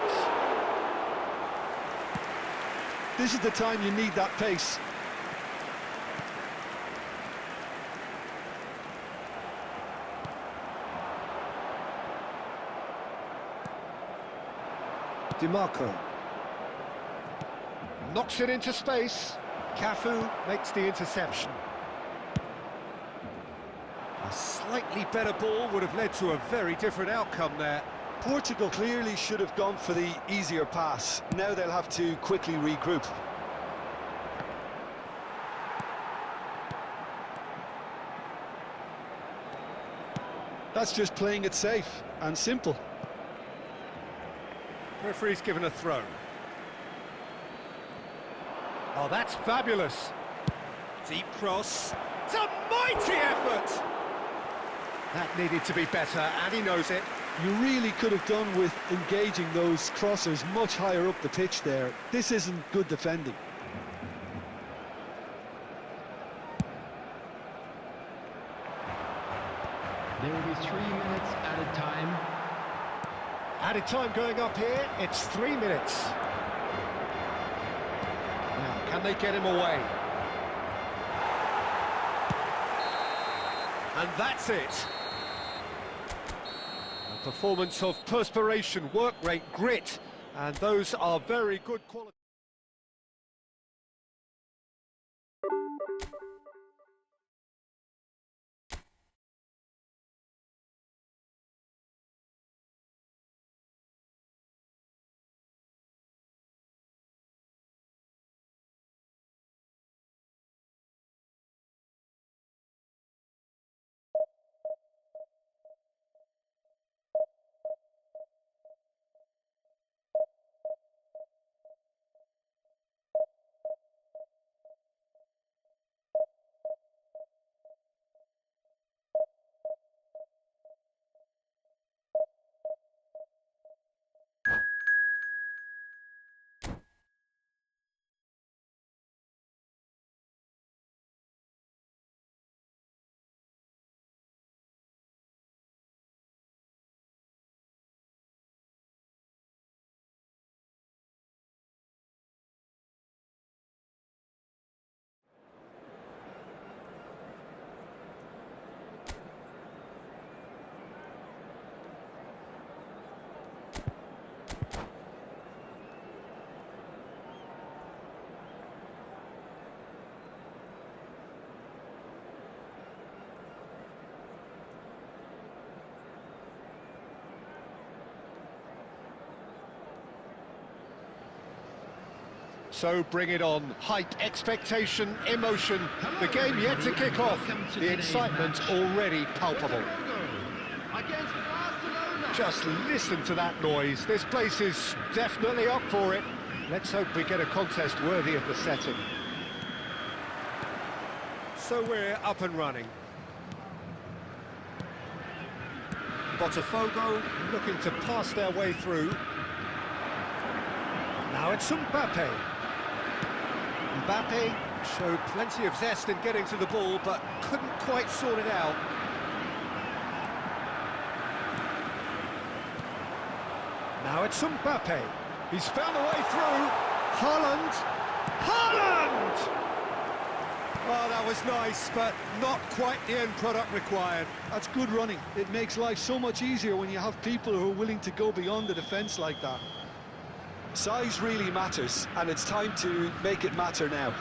This is the time you need that pace. DiMarco knocks it into space. Cafu makes the interception. A slightly better ball would have led to a very different outcome there. Portugal clearly should have gone for the easier pass. Now they'll have to quickly regroup. That's just playing it safe and simple. Referee's given a throw. Oh, that's fabulous. Deep cross. It's a mighty effort! That needed to be better, and he knows it. You really could have done with engaging those crossers much higher up the pitch there. This isn't good defending. There will be 3 minutes added time. Added time going up here, it's 3 minutes. Now, can they get him away? And that's it. A performance of perspiration, work rate, grit, and those are very good qualities. So bring it on. Hype, expectation, emotion. The game yet to kick off. The excitement already palpable. Just listen to that noise. This place is definitely up for it. Let's hope we get a contest worthy of the setting. So we're up and running. Botafogo looking to pass their way through. Now it's Mbappe. Mbappe showed plenty of zest in getting to the ball, but couldn't quite sort it out. Now it's Mbappe. He's found a way through. Haaland. Haaland! Oh, that was nice, but not quite the end product required. That's good running. It makes life so much easier when you have people who are willing to go beyond the defence like that. Size really matters, and it's time to make it matter now.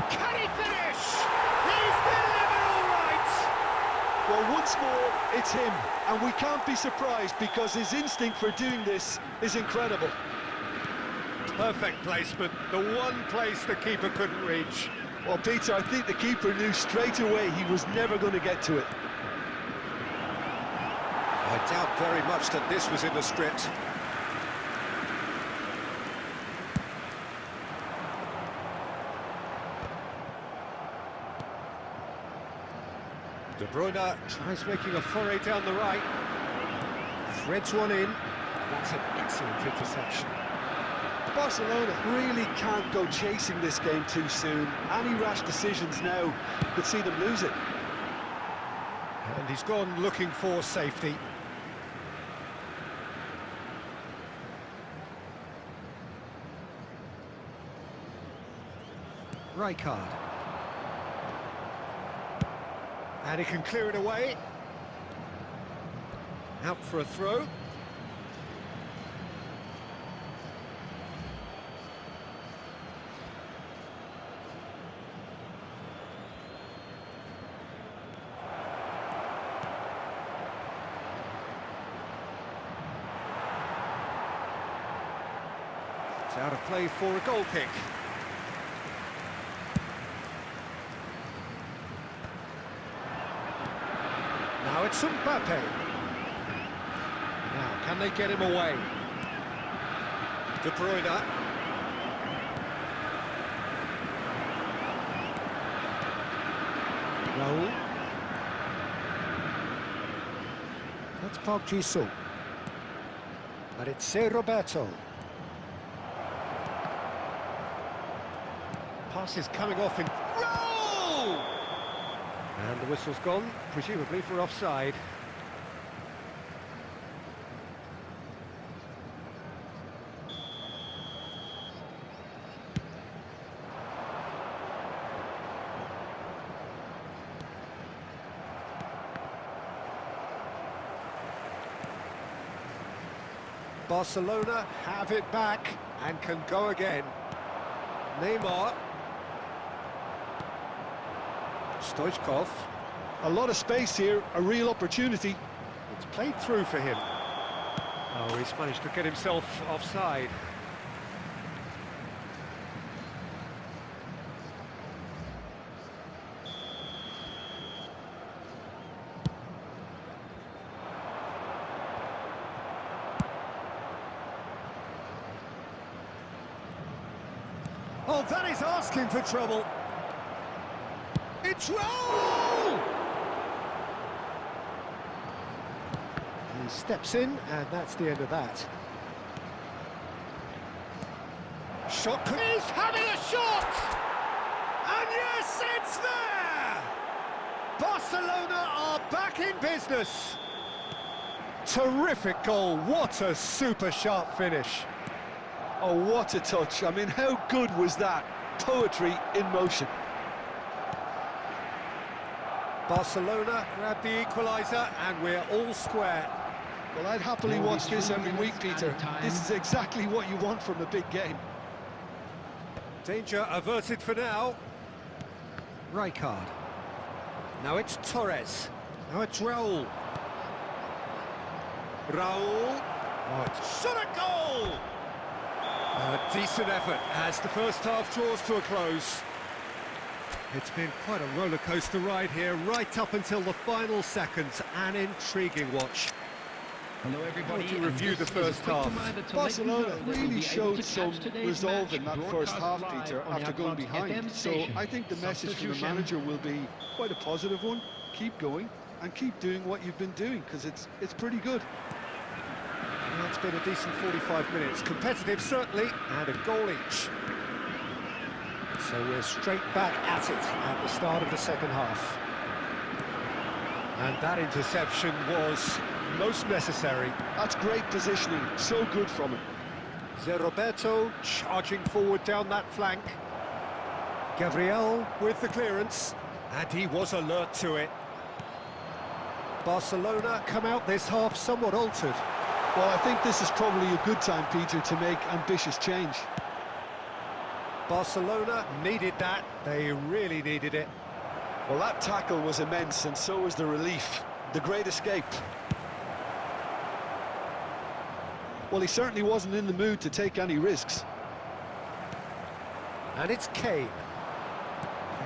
Can he finish? He's delivered all right! Well, once more, it's him, and we can't be surprised because his instinct for doing this is incredible. Perfect placement, the one place the keeper couldn't reach. Well, Peter, I think the keeper knew straight away he was never going to get to it. I doubt very much that this was in the script. De Bruyne tries making a foray down the right. Threads one in. That's an excellent interception. Barcelona really can't go chasing this game too soon. Any rash decisions now could see them lose it. And he's gone looking for safety. Rijkaard. And he can clear it away. Out for a throw. It's out of play for a goal kick. Now it's Mbappe. Now, can they get him away? De Bruyne. Raul. That's Park Ji-sung. And it's Roberto. Pass is coming off in... Roll! And the whistle's gone, presumably for offside. Barcelona have it back and can go again. Neymar. Stoichkov. A lot of space here, a real opportunity. It's played through for him. Oh, he's managed to get himself offside. Oh, that is asking for trouble. It's Raul! He steps in, and that's the end of that. Shot. He's having a shot! And yes, it's there! Barcelona are back in business. Terrific goal. What a super sharp finish. Oh, what a touch. I mean, how good was that? Poetry in motion. Barcelona grab the equaliser, and we're all square. Well, I'd happily watch this every week, Peter. This is exactly what you want from a big game. Danger averted for now. Rijkaard. Now it's Torres. Now it's Raul. Raul. Oh, it's shot a goal! A decent effort as the first half draws to a close. It's been quite a roller coaster ride here, right up until the final seconds. An intriguing watch. Hello everybody. How would you review the first half? Barcelona really showed some resolve in that first half, Peter, after going behind. So I think the message from the manager will be quite a positive one. Keep going and keep doing what you've been doing, because it's pretty good. Well, it's been a decent 45 minutes. Competitive, certainly, and a goal each. So we're straight back at it at the start of the second half. And that interception was most necessary. That's great positioning, so good from him. Roberto charging forward down that flank. Gabriel with the clearance, and he was alert to it. Barcelona come out this half somewhat altered. Well, I think this is probably a good time, Peter, to make ambitious change. Barcelona needed that, they really needed it. Well, that tackle was immense, and so was the relief. The great escape. Well, he certainly wasn't in the mood to take any risks. And it's Kane.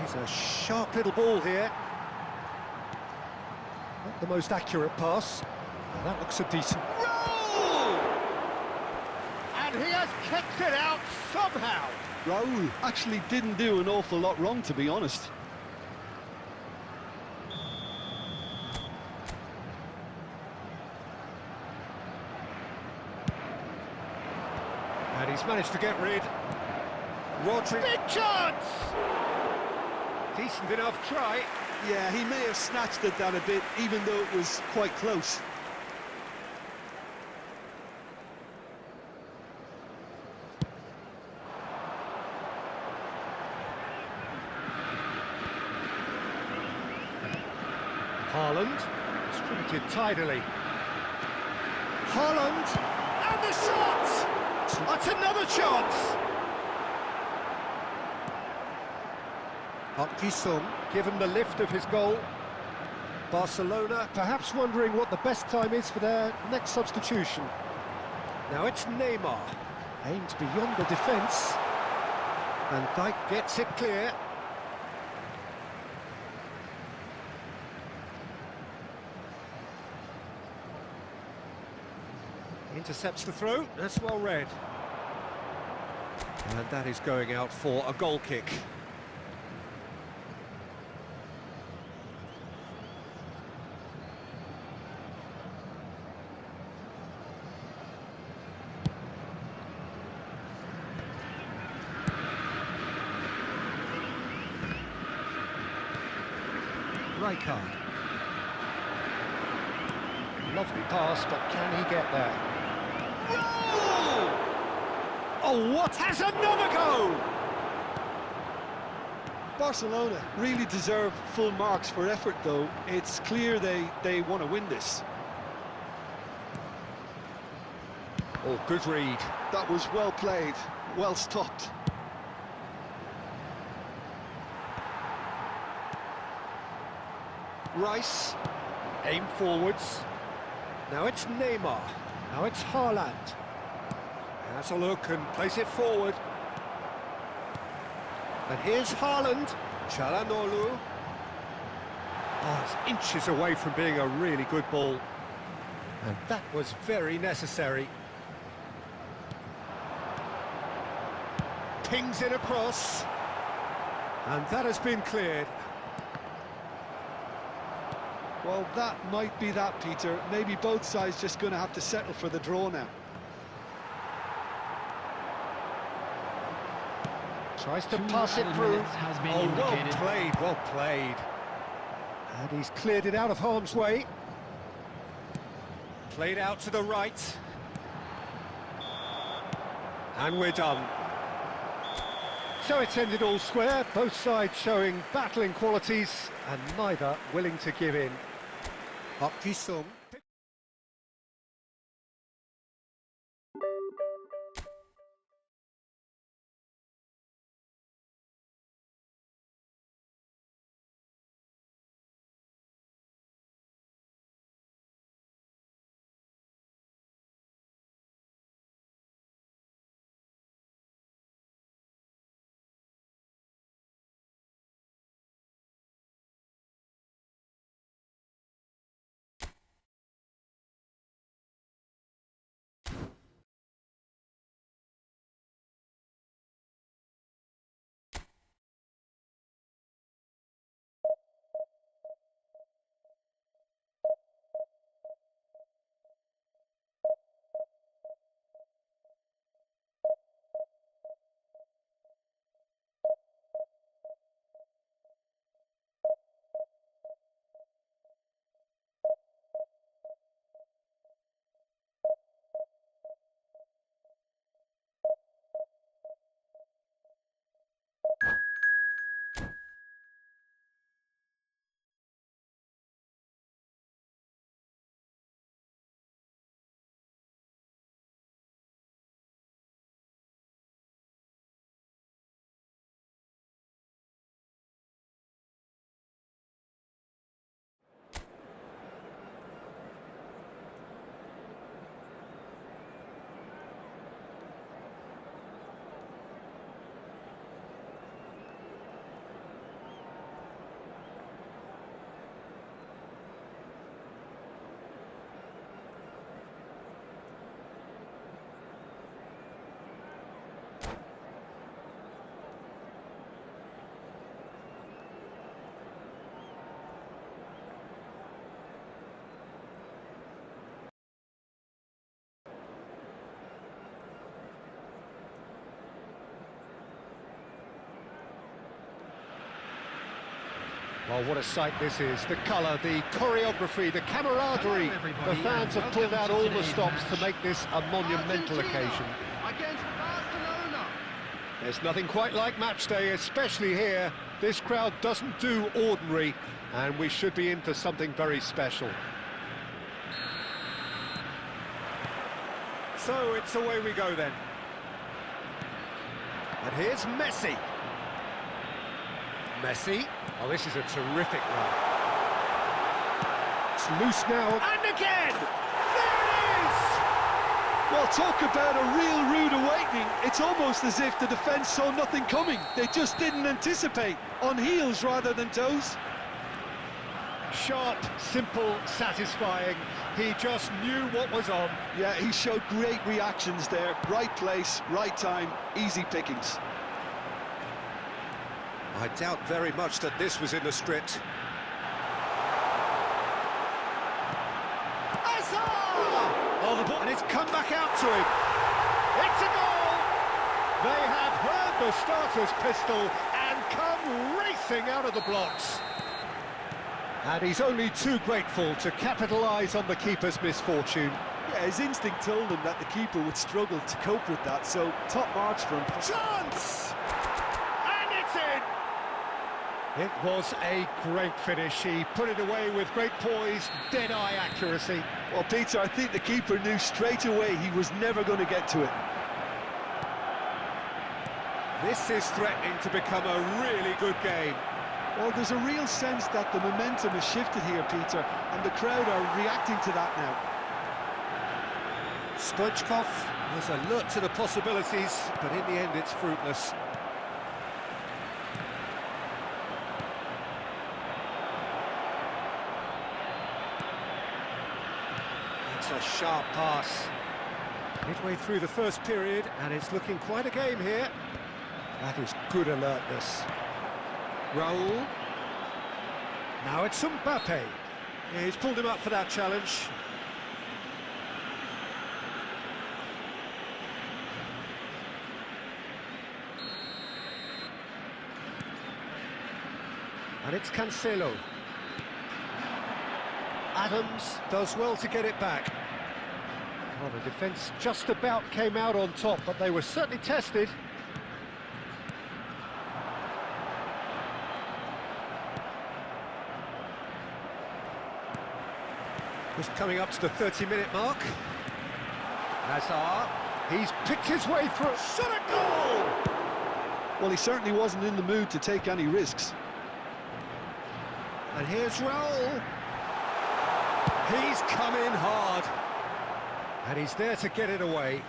He's a sharp little ball here. Not the most accurate pass. Well, that looks a decent roll! And he has kicked it out somehow. Raul actually didn't do an awful lot wrong, to be honest. And he's managed to get rid. Rodri. Big chance! Decent enough try. Yeah, he may have snatched at that a bit, even though it was quite close. Haaland, distributed tidily. Haaland, and the shot! That's another chance! Sung, given the lift of his goal. Barcelona perhaps wondering what the best time is for their next substitution. Now it's Neymar, aimed beyond the defence. And Dijk gets it clear. Intercepts the throw, that's well read. And that is going out for a goal kick. Rijkaard. Lovely pass, but can he get there? Oh, what has another go? Barcelona really deserve full marks for effort, though. It's clear they want to win this. Oh, good read. That was well played, well stopped. Rice, aim forwards. Now it's Neymar. Now it's Haaland. Has a look and place it forward. And here's Haaland. Çalhanoğlu. Oh, it's inches away from being a really good ball. And that was very necessary. Pings it across. And that has been cleared. Well, that might be that, Peter. Maybe both sides just going to have to settle for the draw now. Tries to pass it through. Oh, well played, well played. And he's cleared it out of harm's way. Played out to the right. And we're done. So it's ended all square, both sides showing battling qualities and neither willing to give in. Sung. Well, what a sight this is. The colour, the choreography, the camaraderie. The fans have pulled out all the stops to make this a monumental occasion. Against Barcelona. There's nothing quite like match day, especially here. This crowd doesn't do ordinary, and we should be in for something very special. So it's away we go then. And here's Messi. Messi. Oh, this is a terrific run. It's loose now. And again! There it is! Well, talk about a real rude awakening. It's almost as if the defence saw nothing coming. They just didn't anticipate. On heels rather than toes. Sharp, simple, satisfying. He just knew what was on. Yeah, he showed great reactions there. Right place, right time, easy pickings. I doubt very much that this was in the script. Oh, the ball, and it's come back out to him. It's a goal! They have heard the starter's pistol and come racing out of the blocks. And he's only too grateful to capitalise on the keeper's misfortune. Yeah, his instinct told him that the keeper would struggle to cope with that, so top marks for him. Chance! And it's in! It was a great finish. He put it away with great poise, dead-eye accuracy. Well, Peter, I think the keeper knew straight away he was never going to get to it. This is threatening to become a really good game. Well, there's a real sense that the momentum has shifted here, Peter, and the crowd are reacting to that now. Stoichkov was alert to the possibilities, but in the end it's fruitless. It's a sharp pass. Midway through the first period, and it's looking quite a game here. That is good alertness. Raul. Now it's Mbappe. Yeah, he's pulled him up for that challenge. And it's Cancelo. Adams does well to get it back. Well, the defence just about came out on top, but they were certainly tested. Just coming up to the 30-minute mark. Hazard, he's picked his way through. Shot a goal! Well, he certainly wasn't in the mood to take any risks. And here's Raul. He's come in hard. And he's there to get it away.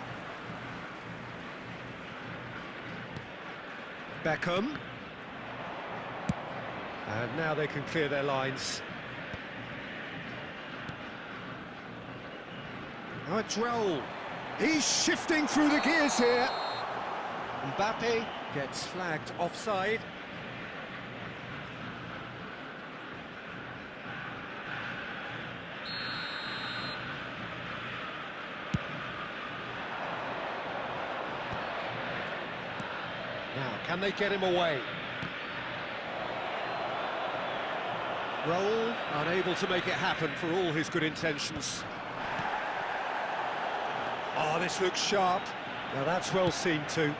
Beckham. And now they can clear their lines. Now it's Raul. He's shifting through the gears here. Mbappe gets flagged offside. Now, can they get him away? Raul unable to make it happen for all his good intentions. Oh, this looks sharp. Now that's well seen too.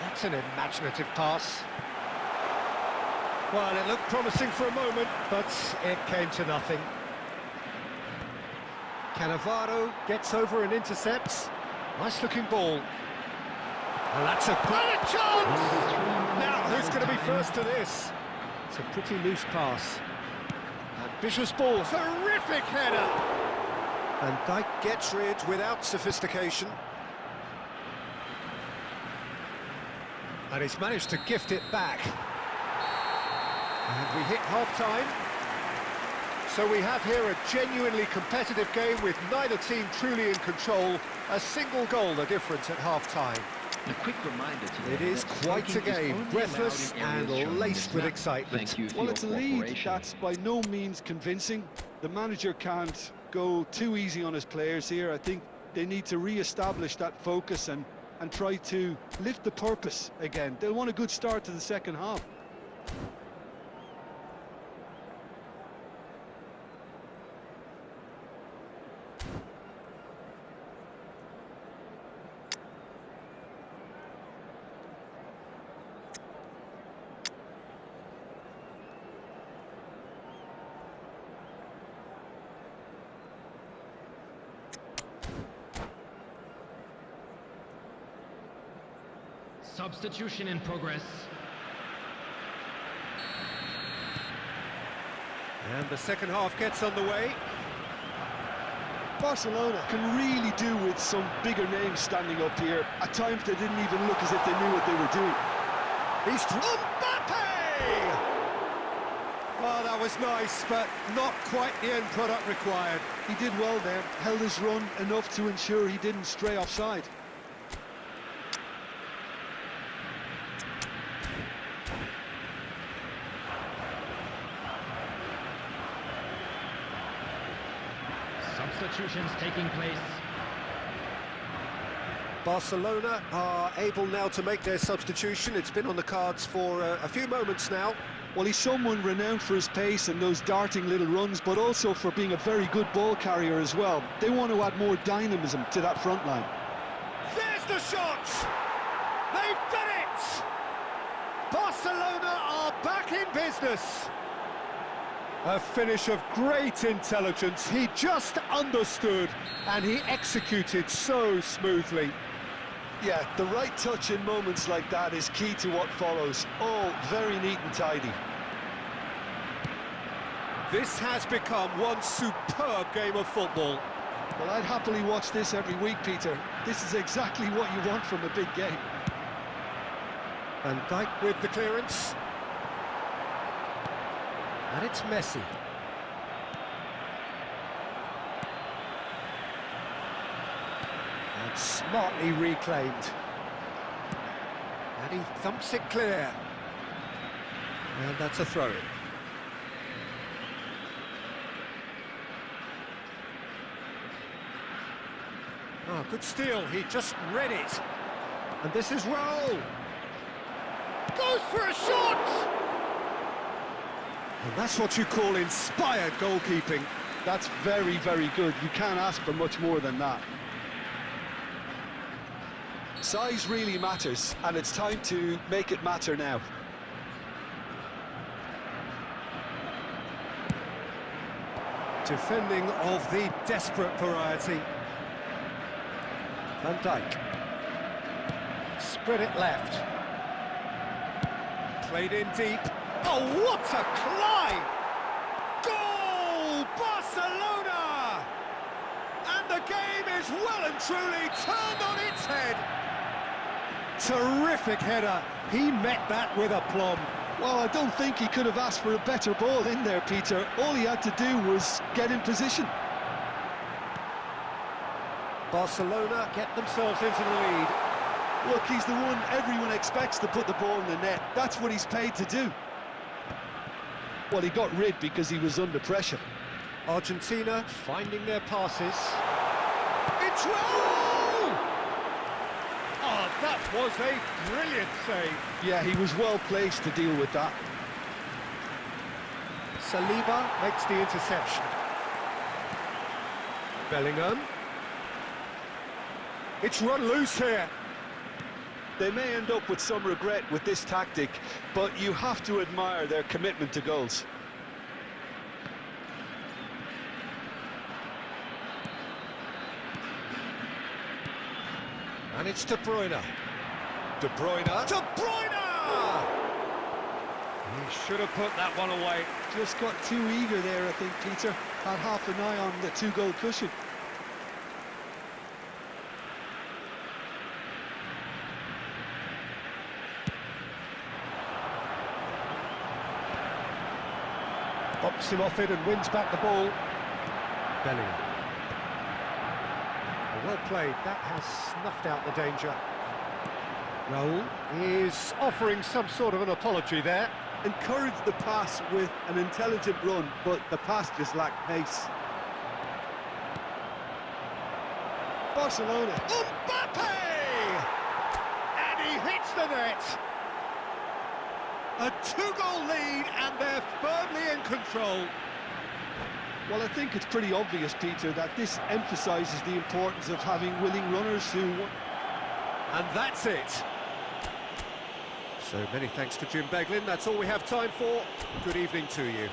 That's an imaginative pass. Well, it looked promising for a moment, but it came to nothing. Cannavaro gets over and intercepts. Nice looking ball. And that's a great chance! Now, who's going to be first to this? It's a pretty loose pass. Ambitious ball, terrific header! And Dijk gets rid without sophistication. And he's managed to gift it back. And we hit half-time. So we have here a genuinely competitive game with neither team truly in control. A single goal the difference at half-time. A quick reminder today. It is quite a game, breathless and laced with excitement. Thank you for Well, your it's a lead cooperation. that's by no means convincing. The manager can't go too easy on his players here. I think they need to re-establish that focus and try to lift the purpose again. They'll want a good start to the second half. Substitution in progress. And the second half gets underway. Barcelona can really do with some bigger names standing up here. At times they didn't even look as if they knew what they were doing. He's Mbappe! Oh, that was nice, but not quite the end product required. He did well there, held his run enough to ensure he didn't stray offside. Substitutions taking place. Barcelona are able now to make their substitution. It's been on the cards for a few moments now. Well, he's someone renowned for his pace and those darting little runs, but also for being a very good ball carrier as well. They want to add more dynamism to that front line. There's the shot! They've done it! Barcelona are back in business. A finish of great intelligence. He just understood and he executed so smoothly. Yeah, the right touch in moments like that is key to what follows. Oh, very neat and tidy. This has become one superb game of football. Well, I'd happily watch this every week, Peter. This is exactly what you want from a big game. Van Dijk with the clearance. And it's Messi. And smartly reclaimed. And he thumps it clear. And that's a throw-in. Oh, good steal. He just read it. And this is Raul. Goes for a shot! And that's what you call inspired goalkeeping. That's very, very good. You can't ask for much more than that. Size really matters, and it's time to make it matter now. Defending of the desperate variety. Van Dijk. Spread it left. Played in deep. Oh, what a climb! Goal! Barcelona! And the game is well and truly turned on its head. Terrific header. He met that with aplomb. Well, I don't think he could have asked for a better ball in there, Peter. All he had to do was get in position. Barcelona get themselves into the lead. Look, he's the one everyone expects to put the ball in the net. That's what he's paid to do. Well, he got rid because he was under pressure. Argentina finding their passes. It's Raul! Oh, that was a brilliant save. Yeah, he was well placed to deal with that. Saliba makes the interception. Bellingham. It's run loose here. They may end up with some regret with this tactic, but you have to admire their commitment to goals. And it's De Bruyne. De Bruyne. De Bruyne! He should have put that one away. Just got too eager there, I think, Peter. Had half an eye on the two-goal cushion. Bops him off it and wins back the ball. Bellingham. Well played. That has snuffed out the danger. Raul is offering some sort of an apology there. Encouraged the pass with an intelligent run, but the pass just lacked pace. Barcelona. Mbappe! And he hits the net. A two-goal lead, and they're firmly in control. Well, I think it's pretty obvious, Peter, that this emphasises the importance of having willing runners who... And that's it. So many thanks to Jim Beglin. That's all we have time for. Good evening to you.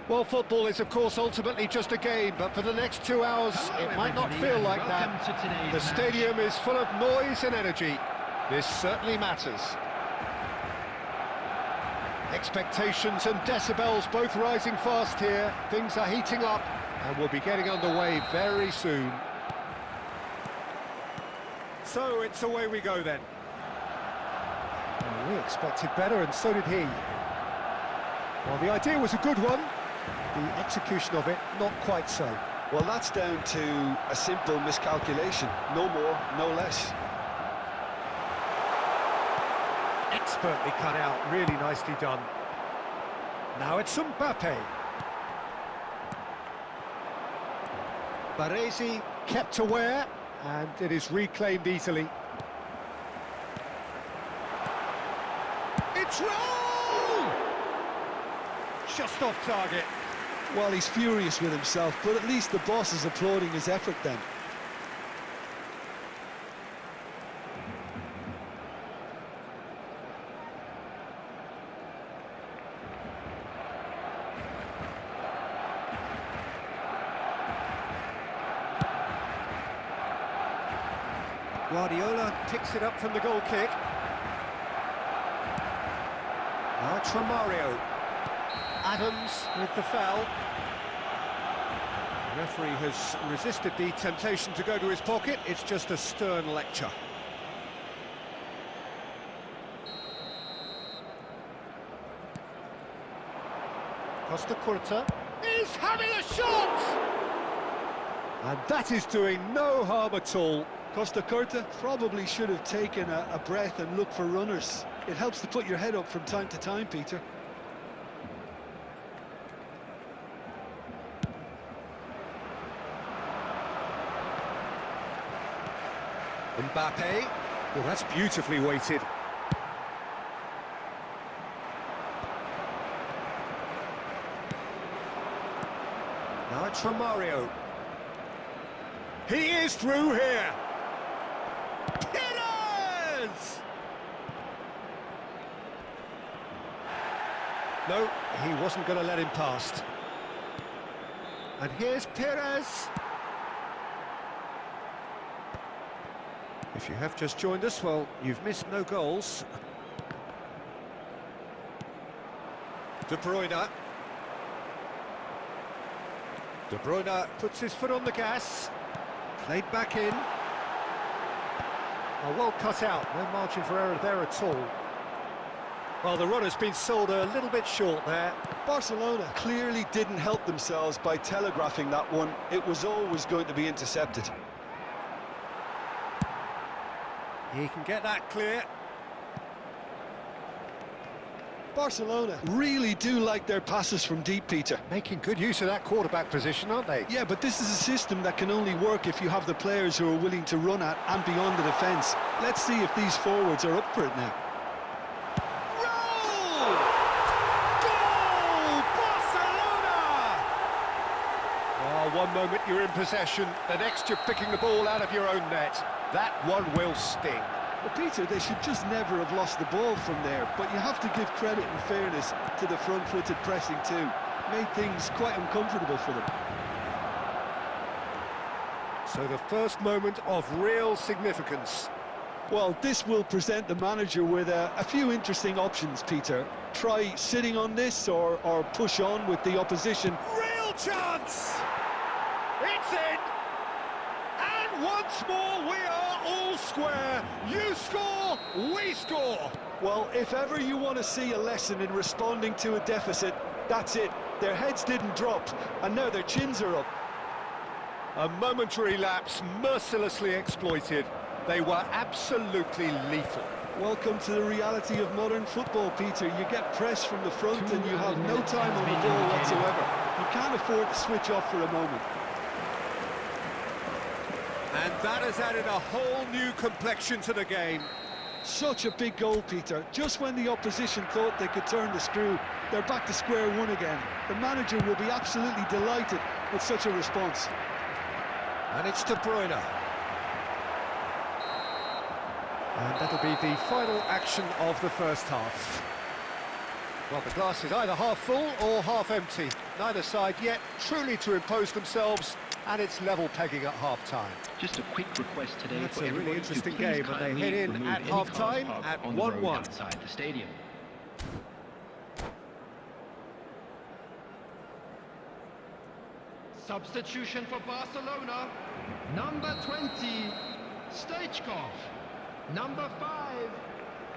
Well, football is, of course, ultimately just a game, but for the next 2 hours, it might not feel like that. The stadium is full of noise and energy. This certainly matters. Expectations and decibels both rising fast here. Things are heating up, and we'll be getting underway very soon. So it's away we go then. We expected better, and so did he. Well, the idea was a good one. The execution of it, not quite so. Well, that's down to a simple miscalculation. No more, no less. Expertly cut out, really nicely done. Now it's Mbappe. Baresi kept aware, and it is reclaimed easily. It's wrong! Just off target. Well, he's furious with himself, but at least the boss is applauding his effort then. Guardiola picks it up from the goal kick. Now Tramario. Adams with the foul. The referee has resisted the temptation to go to his pocket. It's just a stern lecture. Costa Curta is having a shot! And that is doing no harm at all. Costa Curta probably should have taken a breath and looked for runners. It helps to put your head up from time to time, Peter. Mbappe. Well, that's beautifully weighted. Now it's Tramario. He is through here. Pires! No, he wasn't going to let him past. And here's Pires. If you have just joined us, well, you've missed no goals. De Bruyne. De Bruyne puts his foot on the gas. Played back in. Oh, well cut out, no margin for error there at all. Well, the run has been sold a little bit short there. Barcelona clearly didn't help themselves by telegraphing that one. It was always going to be intercepted. He can get that clear. Barcelona really do like their passes from deep, Peter. Making good use of that quarterback position, aren't they? Yeah, but this is a system that can only work if you have the players who are willing to run at and beyond the defence. Let's see if these forwards are up for it now. Roll! Goal! Barcelona! Oh, one moment you're in possession, the next you're picking the ball out of your own net. That one will sting. Well, Peter, they should just never have lost the ball from there, but you have to give credit and fairness to the front-footed pressing too. Made things quite uncomfortable for them. So the first moment of real significance. Well, this will present the manager with a few interesting options, Peter. Try sitting on this or push on with the opposition. Real chance! It's in! And once more we are all square. You score, we score. Well, if ever you want to see a lesson in responding to a deficit, that's it. Their heads didn't drop, and now their chins are up. A momentary lapse, mercilessly exploited. They were absolutely lethal. Welcome to the reality of modern football, Peter. You get pressed from the front and you have no time on the ball whatsoever. You can't afford to switch off for a moment. And that has added a whole new complexion to the game. Such a big goal, Peter. Just when the opposition thought they could turn the screw, they're back to square one again. The manager will be absolutely delighted with such a response. And it's De Bruyne. And that'll be the final action of the first half. Well, the glass is either half full or half empty. Neither side yet truly to impose themselves, and it's level pegging at half-time. Just a quick request today That's for a really everybody interesting to please game, and they kindly head in remove at any cars half-time parked at on the road 1-1. outside the stadium. Substitution for Barcelona. Number 20, Stoichkov. Number 5,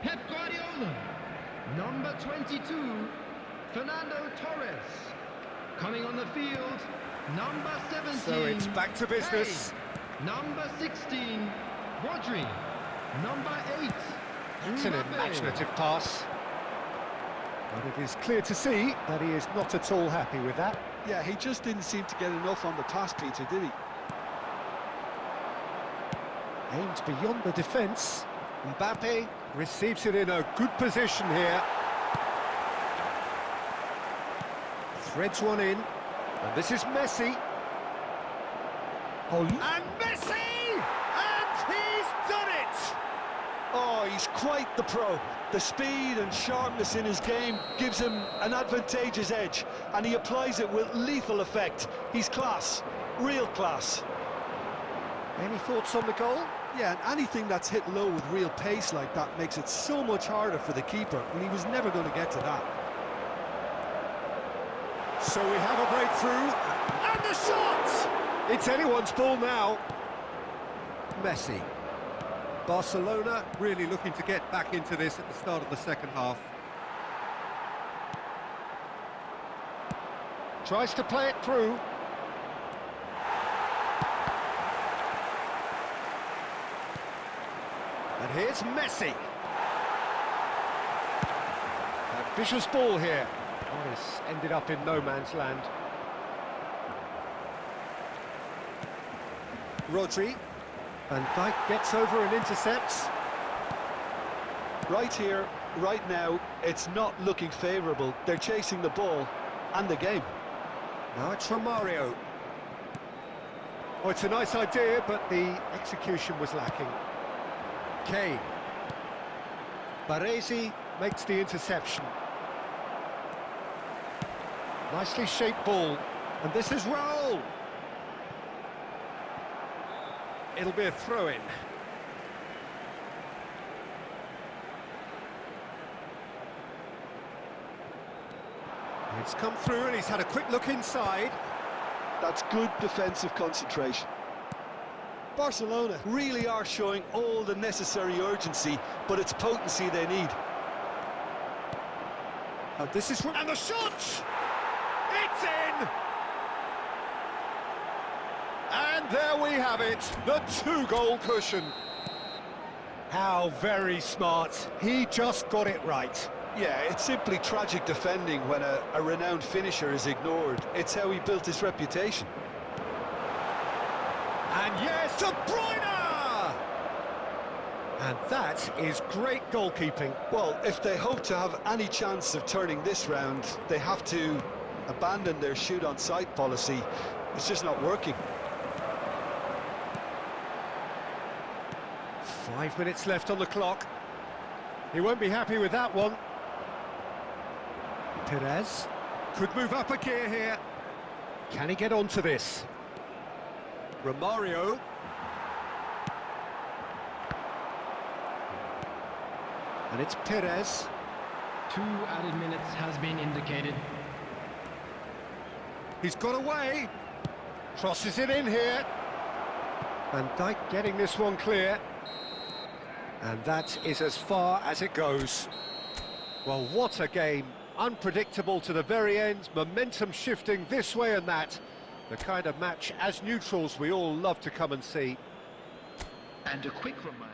Pep Guardiola. Number 22, Fernando Torres. Coming on the field, number 17. So it's back to business. Hey. Number 16, Rodri. Number 8, It's an Mbappe. imaginative pass. But it is clear to see that he is not at all happy with that. Yeah, he just didn't seem to get enough on the pass, Peter, did he? Aimed beyond the defence. Mbappe receives it in a good position here. Threads one in. And this is Messi. Oh, And Messi! And he's done it! oh, he's quite the pro. The speed and sharpness in his game gives him an advantageous edge, and he applies it with lethal effect. He's class, real class. Any thoughts on the goal? Yeah, and anything that's hit low with real pace like that makes it so much harder for the keeper, and he was never going to get to that. So we have a breakthrough, and the shot! It's anyone's ball now. Messi. Barcelona really looking to get back into this at the start of the second half. Tries to play it through. And here's Messi. A vicious ball here. Oh, this ended up in no man's land. Rodri. Van Dijk gets over and intercepts. Right here, right now, it's not looking favourable. They're chasing the ball and the game. Now it's Romario. Oh, it's a nice idea, but the execution was lacking. Kane. Baresi makes the interception. Nicely shaped ball, and this is Raul. It'll be a throw-in. It's come through and he's had a quick look inside. That's good defensive concentration. Barcelona really are showing all the necessary urgency, but it's potency they need. Oh, this is... And the shot! It's in! And there we have it, the two-goal cushion. How very smart. He just got it right. Yeah, it's simply tragic defending when a renowned finisher is ignored. It's how he built his reputation. And yes, De Bruyne! And that is great goalkeeping. Well, if they hope to have any chance of turning this round, they have to abandon their shoot-on-sight policy. It's just not working. 5 minutes left on the clock. He won't be happy with that one. Perez could move up a gear here. Can he get onto this? Romario. And it's Perez. 2 added minutes has been indicated. He's got away. Crosses it in here. Van Dijk getting this one clear. And that is as far as it goes. Well, what a game. Unpredictable to the very end, momentum shifting this way and that. The kind of match, as neutrals, we all love to come and see. And a quick reminder.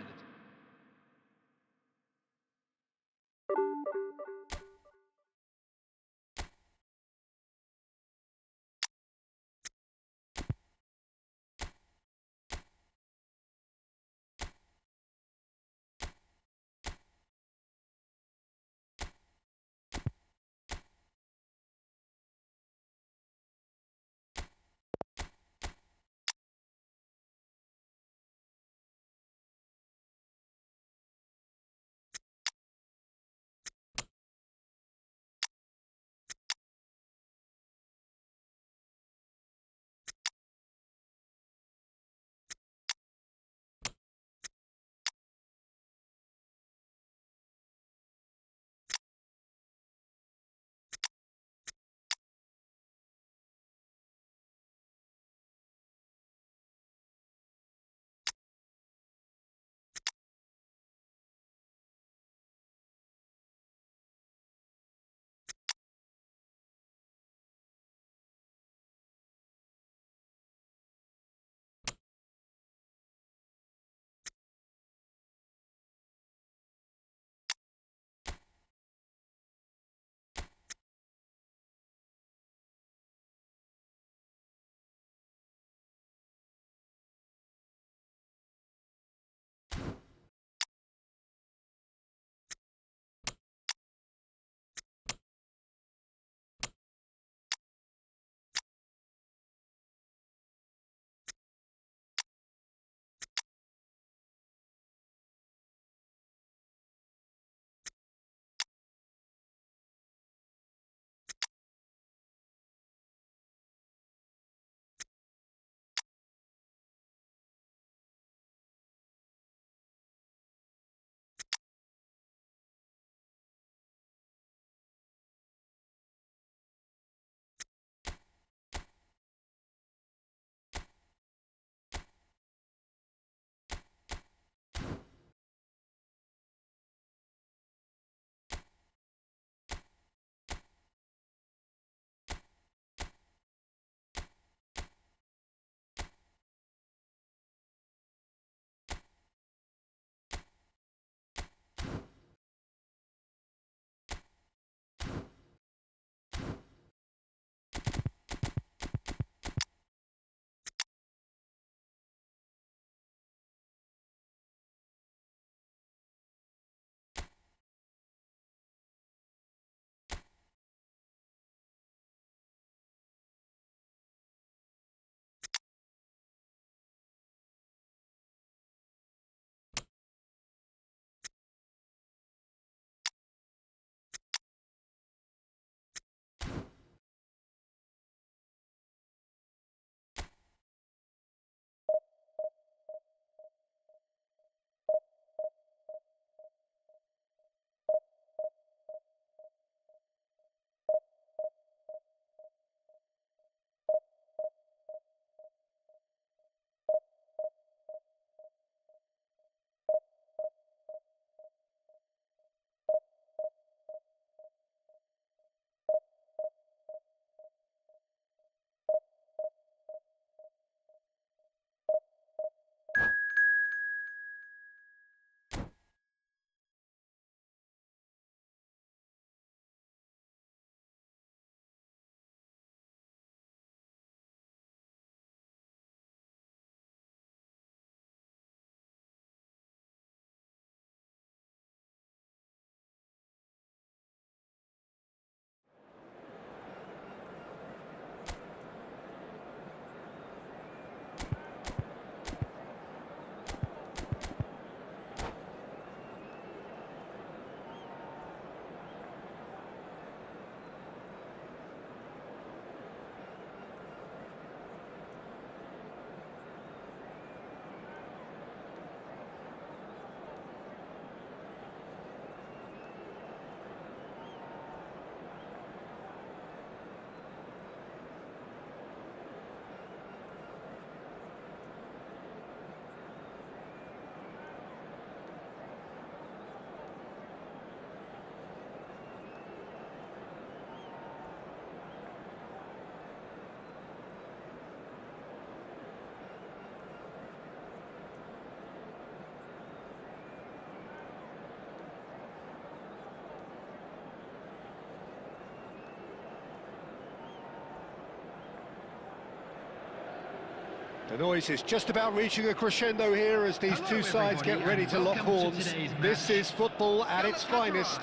The noise is just about reaching a crescendo here as these two sides get ready to lock horns. This is football at its finest.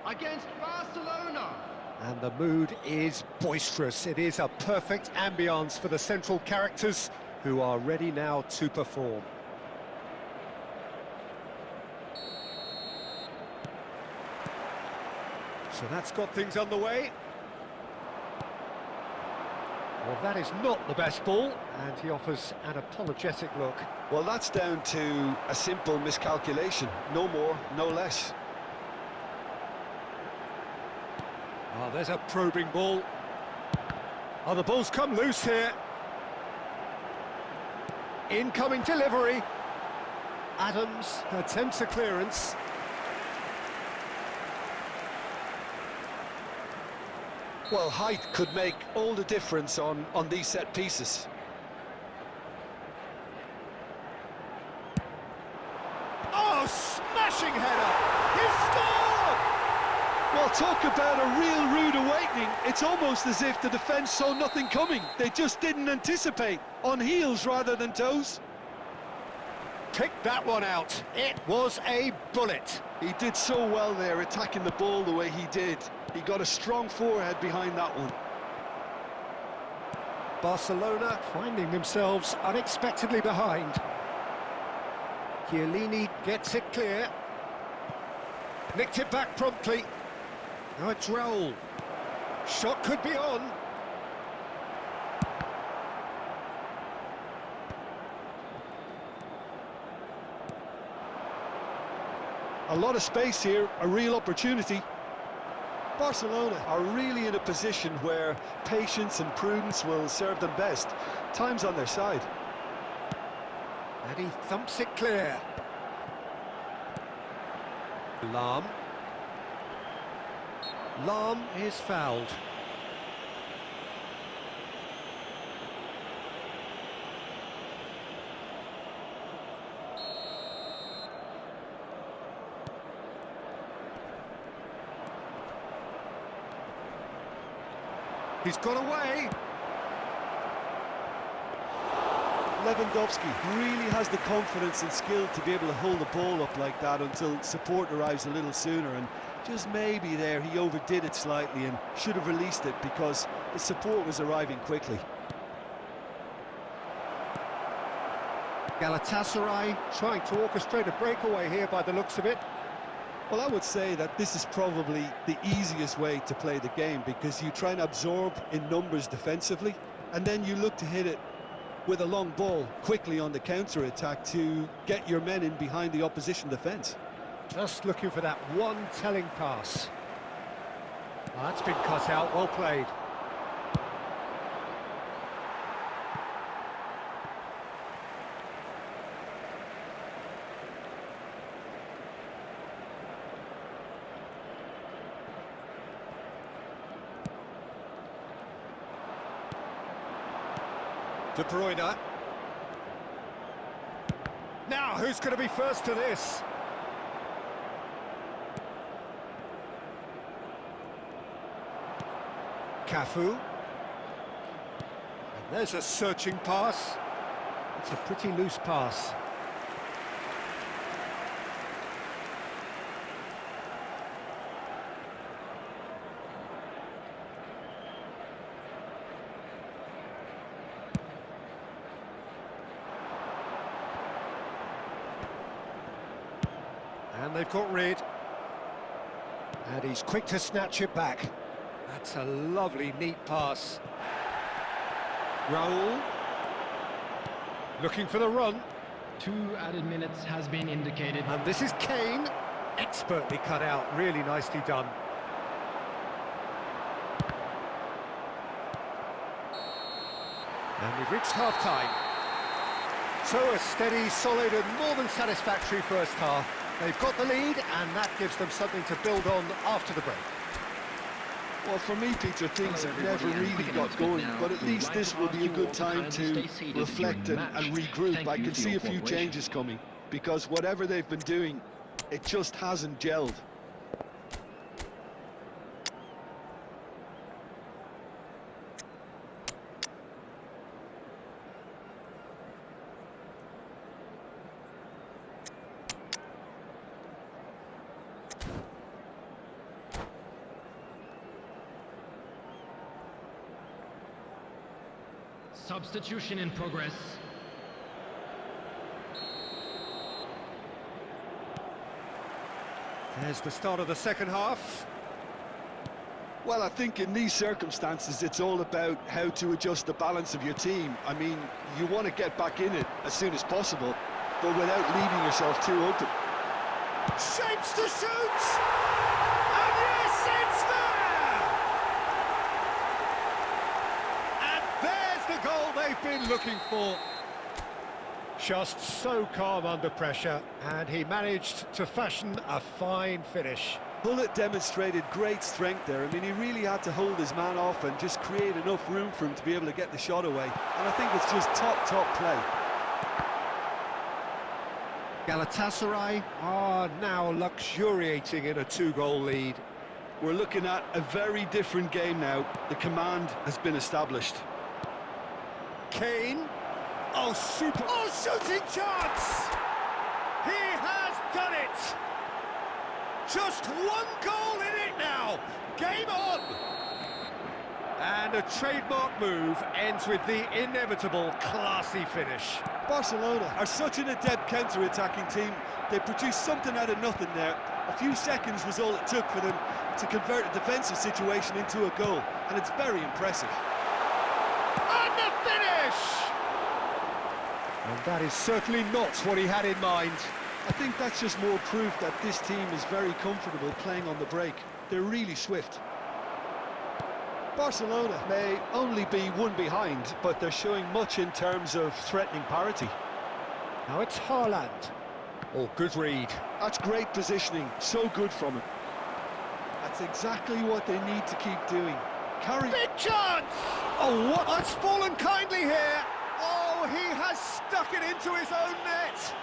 Against Barcelona. And the mood is boisterous. It is a perfect ambience for the central characters who are ready now to perform. So that's got things underway. Well, that is not the best ball, and he offers an apologetic look. Well, that's down to a simple miscalculation. No more, no less. Oh, there's a probing ball. Oh, the ball's come loose here. Incoming delivery. Adams attempts a clearance. Well, height could make all the difference on these set pieces. Oh, smashing header! He's scored! Well, talk about a real rude awakening. It's almost as if the defence saw nothing coming. They just didn't anticipate, on heels rather than toes. Picked that one out. It was a bullet. He did so well there, attacking the ball the way he did. He got a strong forehead behind that one. Barcelona finding themselves unexpectedly behind. Chiellini gets it clear. Nicked it back promptly. Now it's Raul. Shot could be on. A lot of space here, a real opportunity. Barcelona are really in a position where patience and prudence will serve them best. Time's on their side. And he thumps it clear. Lahm. Lahm is fouled. He's got away. Lewandowski really has the confidence and skill to be able to hold the ball up like that until support arrives a little sooner, and just maybe there he overdid it slightly and should have released it because the support was arriving quickly. Galatasaray trying to orchestrate a breakaway here by the looks of it. Well, I would say that this is probably the easiest way to play the game, because you try and absorb in numbers defensively, and then you look to hit it with a long ball quickly on the counter-attack to get your men in behind the opposition defence. Just looking for that one telling pass. Oh, that's been cut out, well played. De Bruyne. Now, who's going to be first to this? Cafu. And there's a searching pass. It's a pretty loose pass. And they've got rid. And he's quick to snatch it back. That's a lovely, neat pass. Raul. Looking for the run. 2 added minutes has been indicated. And this is Kane. Expertly cut out. Really nicely done. And we've reached half-time. So a steady, solid and more than satisfactory first half. They've got the lead, and that gives them something to build on after the break. Well, for me, Peter, things have never really got going, but at least this will be a good time to reflect and regroup. I can see a few changes coming, because whatever they've been doing, it just hasn't gelled. Substitution in progress. There's the start of the second half. Well, I think in these circumstances, it's all about how to adjust the balance of your team. I mean, you want to get back in it as soon as possible, but without leaving yourself too open. Shapes to shoot! And yes, it's there! And there's the goal they've been looking for. Just so calm under pressure, and he managed to fashion a fine finish. Bullet demonstrated great strength there. I mean, he really had to hold his man off and just create enough room for him to be able to get the shot away. And I think it's just top play. Galatasaray are now luxuriating in a 2-goal lead. We're looking at a very different game now. The command has been established. Kane. Oh, super. Oh, shooting chance! He has done it! Just one goal in it now. Game on. And a trademark move ends with the inevitable classy finish. Barcelona are such an adept counter-attacking team. They produced something out of nothing there. A few seconds was all it took for them to convert a defensive situation into a goal, and it's very impressive. And the finish! And that is certainly not what he had in mind. I think that's just more proof that this team is very comfortable playing on the break. They're really swift. Barcelona may only be one behind, but they're showing much in terms of threatening parity. Now it's Haaland. Oh, good read. That's great positioning, so good from him. That's exactly what they need to keep doing. Big chance! Oh, what? That's fallen kindly here. Oh, he has stuck it into his own net.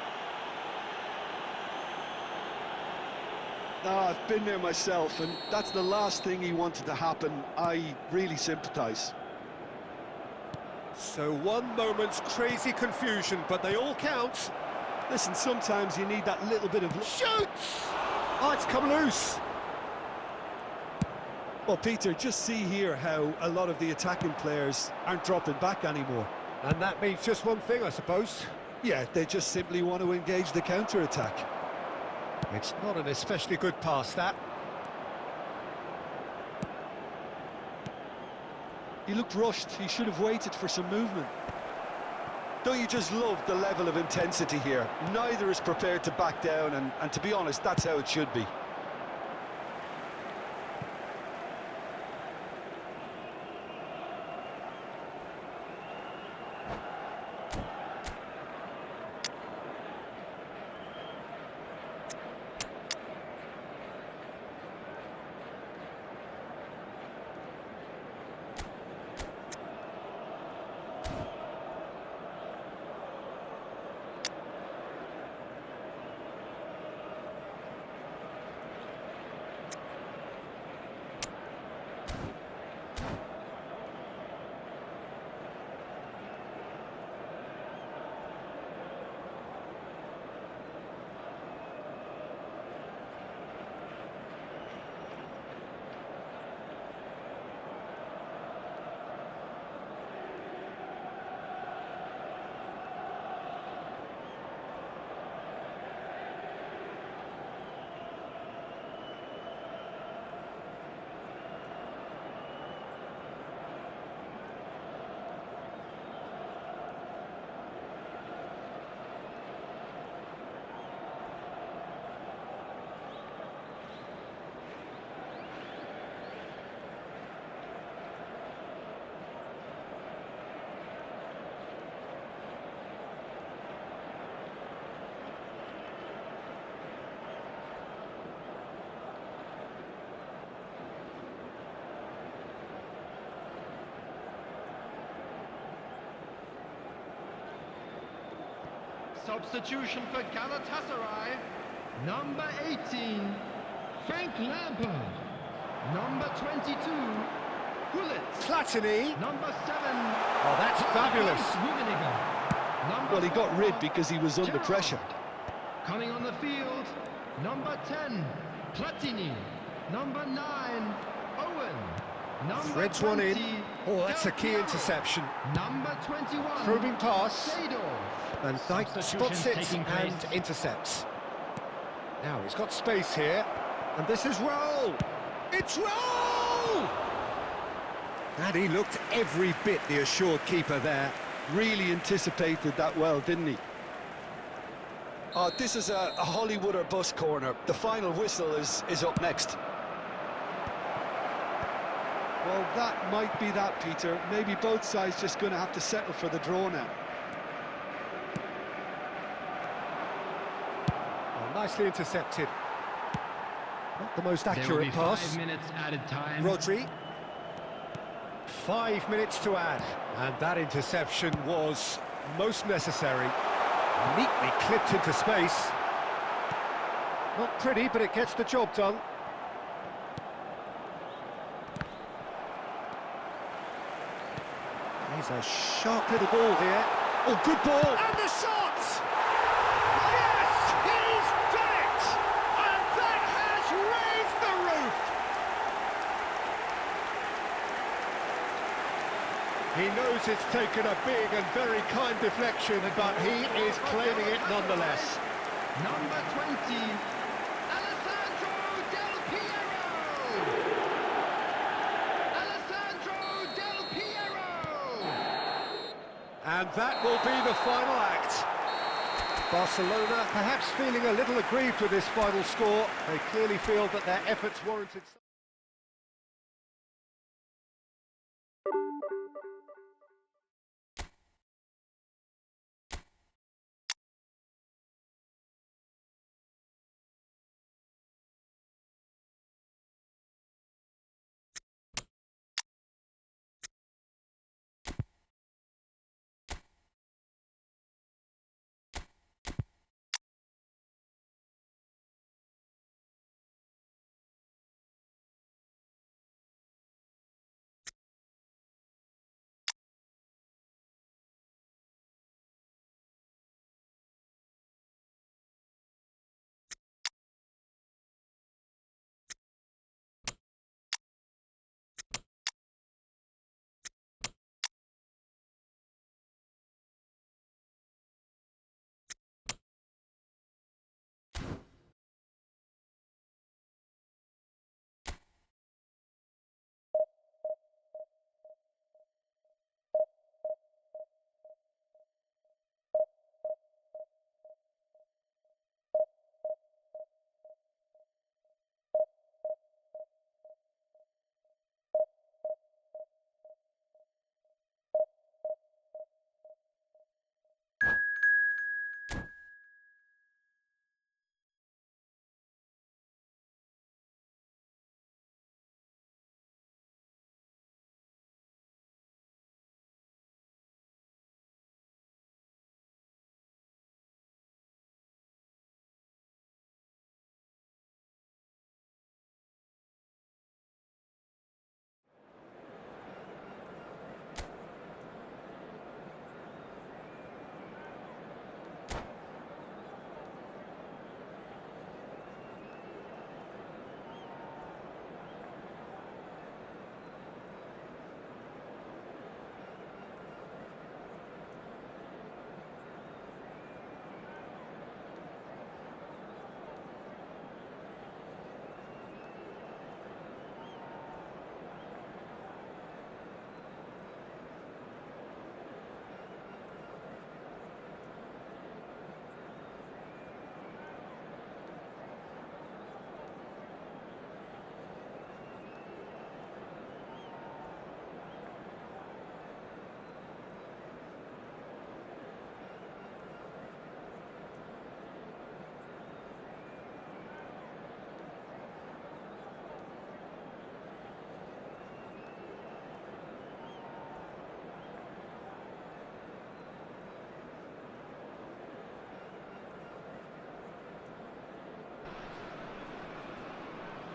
I've been there myself, and that's the last thing he wanted to happen. I really sympathise. So one moment's crazy confusion, but they all count. Listen, sometimes you need that little bit of... Shoots! Oh, it's come loose. Well, Peter, just see here how a lot of the attacking players aren't dropping back anymore. And that means just one thing, I suppose. Yeah, they just simply want to engage the counter-attack. It's not an especially good pass, that. He looked rushed. He should have waited for some movement. Don't you just love the level of intensity here? Neither is prepared to back down, and to be honest, that's how it should be. Substitution for Galatasaray. Number 18, Frank Lampard. Number 22, Gullit. Platini. Number 7. Oh, that's fabulous. Well, he got rid because he was under pressure. Coming on the field, number 10, Platini. Number 9, Owen. Threads one in. Oh, that's a key interception. Number 21. Probing pass. Seedorf. And Dyke spots it and intercepts. Now he's got space here. And this is Roll. It's Roll! And he looked every bit the assured keeper there. Really anticipated that well, didn't he? Oh, this is a Hollywood or bust corner. The final whistle is up next. Well, that might be that, Peter. Maybe both sides just going to have to settle for the draw now. Oh, nicely intercepted. Not the most accurate There will be pass. 5 minutes added time. Rodri. 5 minutes to add. And that interception was most necessary. Neatly clipped into space. Not pretty, but it gets the job done. Here's a sharp little ball here. Oh, good ball! And the shot! Yes, he's done it! And that has raised the roof! He knows it's taken a big and very kind deflection, but he is claiming it nonetheless. Number 20. Alessandro Del Piero. Alessandro Del Piero. And that will be the final act. Barcelona perhaps feeling a little aggrieved with this final score. They clearly feel that their efforts warranted.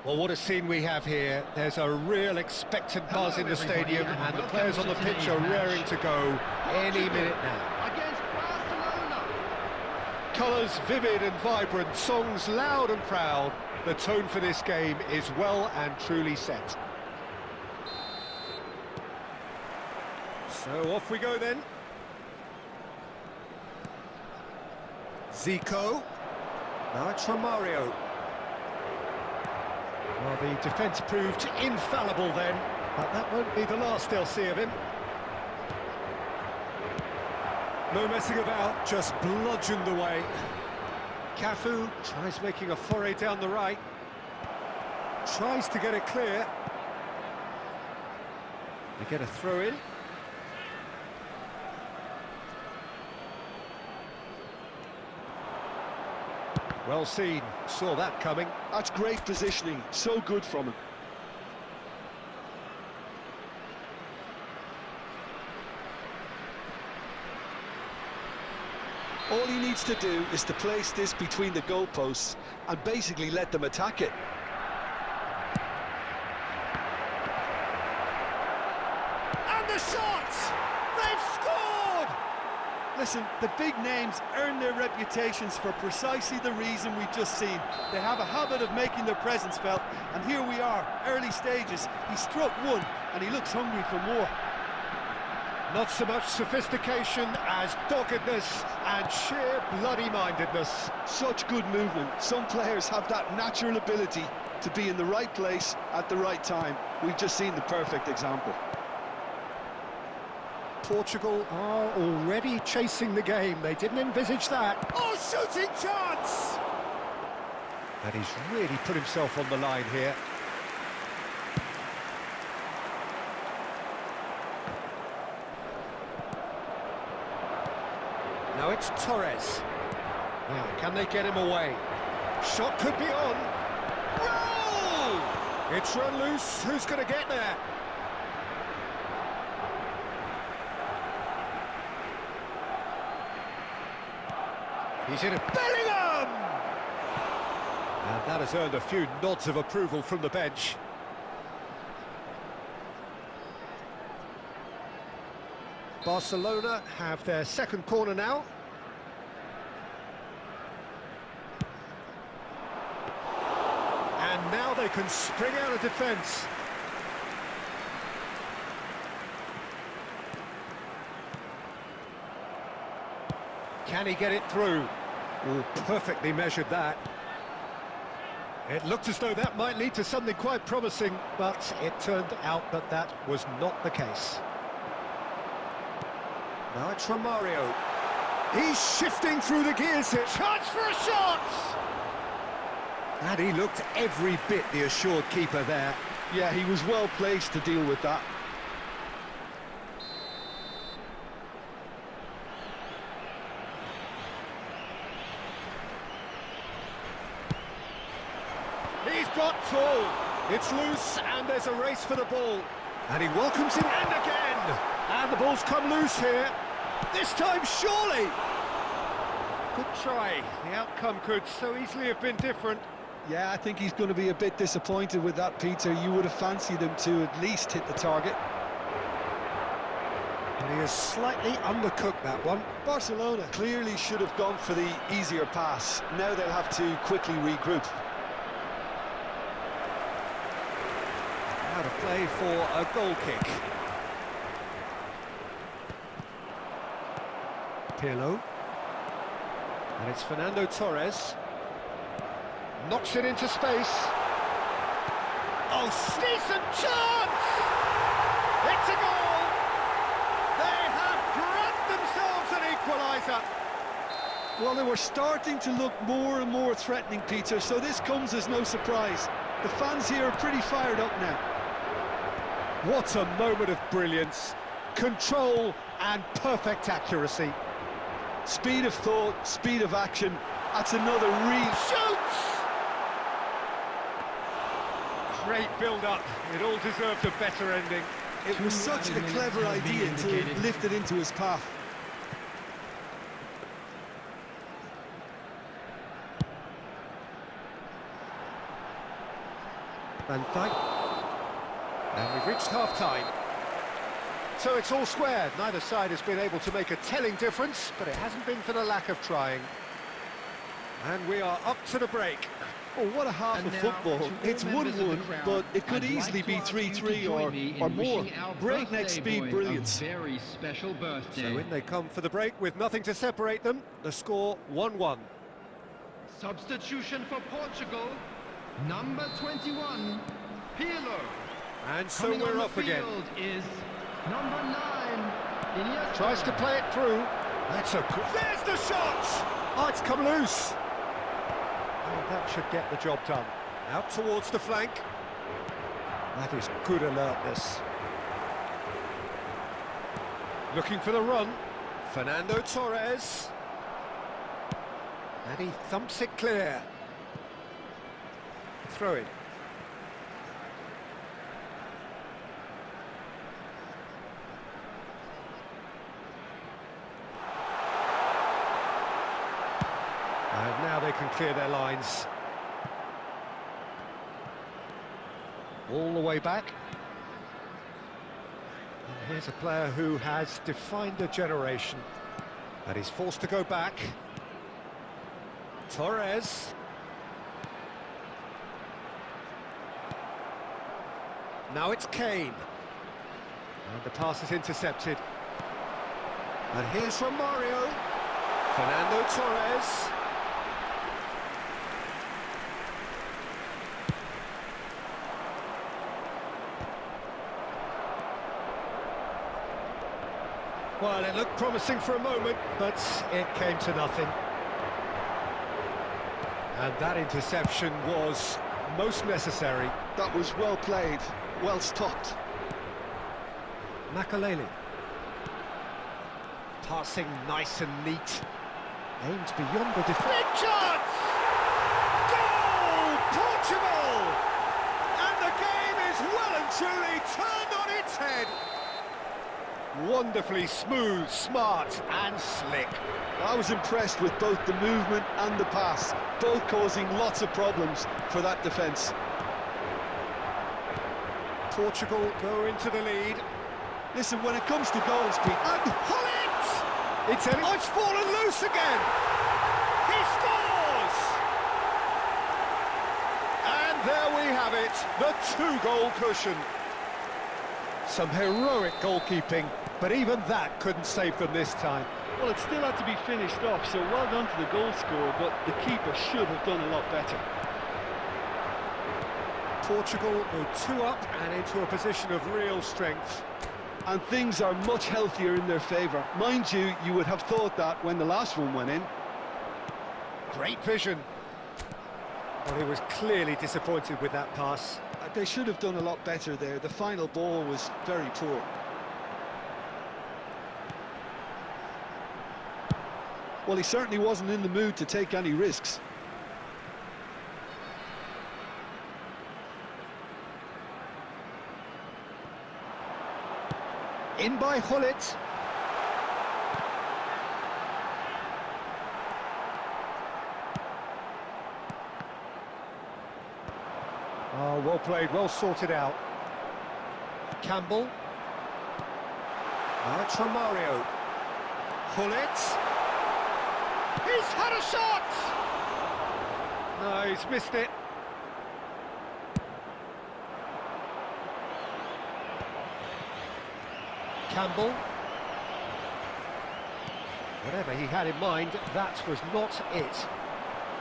Well, what a scene we have here. There's a real expectant buzz in the stadium, and the players on the pitch are raring to go any minute now. Against Barcelona. Colours vivid and vibrant, songs loud and proud. The tone for this game is well and truly set. So off we go then. Zico. Now it's Romario. Well, the defence proved infallible then, but that won't be the last they'll see of him. No messing about, just bludgeoned away. Cafu tries making a foray down the right. Tries to get it clear. They get a throw in. Well seen, saw that coming. That's great positioning, so good from him. All he needs to do is to place this between the goalposts and basically let them attack it. And the shots! They've scored! Listen, the big names earn their reputations for precisely the reason we've just seen. They have a habit of making their presence felt, and here we are, early stages. He struck one, and he looks hungry for more. Not so much sophistication as doggedness and sheer bloody-mindedness. Such good movement. Some players have that natural ability to be in the right place at the right time. We've just seen the perfect example. Portugal are already chasing the game. They didn't envisage that. Oh, shooting chance! And he's really put himself on the line here. Now it's Torres. Now, can they get him away? Shot could be on. Roll! It's run loose. Who's going to get there? He's in it. Bellingham! And that has earned a few nods of approval from the bench. Barcelona have their second corner now. And now they can spring out of defence. Can he get it through? Oh, perfectly measured that. It looked as though that might lead to something quite promising, but it turned out that that was not the case. Now it's Romario. He's shifting through the gears here. Chance for a shot! And he looked every bit the assured keeper there. Yeah, he was well placed to deal with that. He's got tall. It's loose and there's a race for the ball. And he welcomes him and again. And the ball's come loose here. This time, surely. Good try. The outcome could so easily have been different. Yeah, I think he's going to be a bit disappointed with that, Peter. You would have fancied him to at least hit the target. And he has slightly undercooked that one. Barcelona clearly should have gone for the easier pass. Now they'll have to quickly regroup. Out of play for a goal kick. Pirlo. And it's Fernando Torres. Knocks it into space. Oh, decent chance! It's a goal! They have grabbed themselves an equaliser. Well, they were starting to look more and more threatening, Peter, so this comes as no surprise. The fans here are pretty fired up now. What a moment of brilliance. Control and perfect accuracy. Speed of thought, speed of action. That's another Shoots! Great build-up. It all deserved a better ending. It was such a clever idea to lift it into his path. Van Dijk. And we've reached half-time. So it's all square. Neither side has been able to make a telling difference, but it hasn't been for the lack of trying. And we are up to the break. Oh, what a half of football. It's 1-1, but it could easily be 3-3 or more. Breakneck speed brilliance. Very special birthday. So in they come for the break with nothing to separate them. The score 1-1. Substitution for Portugal, number 21, Pirlo. And so Coming we're on off the again. field is number 9, Iniesta. Tries to play it through. That's a... There's the shot! Oh, it's come loose. Oh, that should get the job done. Out towards the flank. That is good alertness. Looking for the run. Fernando Torres. And he thumps it clear. Throw it. And now they can clear their lines. All the way back. And here's a player who has defined a generation. And he's forced to go back. Torres. Now it's Kane. And the pass is intercepted. And here's Romario. Fernando Torres. Well, it looked promising for a moment, but it came to nothing. And that interception was most necessary. That was well played, well stopped. Makaleli. Passing nice and neat. Aimed beyond the defence. Big chance! Goal! Portugal! And the game is well and truly turned on its head. Wonderfully smooth, smart and slick. I was impressed with both the movement and the pass, both causing lots of problems for that defence. Portugal go into the lead. Listen, when it comes to goals, Pete... And Hullet! Oh, it's fallen loose again! He scores! And there we have it, the 2-goal cushion. Some heroic goalkeeping, but even that couldn't save them this time. Well, it still had to be finished off, so well done to the goal scorer, but the keeper should have done a lot better. Portugal go 2 up and into a position of real strength. And things are much healthier in their favour. Mind you, you would have thought that when the last one went in. Great vision. Well, he was clearly disappointed with that pass. They should have done a lot better there. The final ball was very poor. Well, he certainly wasn't in the mood to take any risks. In by Hullet. Oh, well played, well sorted out. Campbell. Now it's Romario. Hullet. He's had a shot! No, he's missed it. Campbell. Whatever he had in mind, that was not it.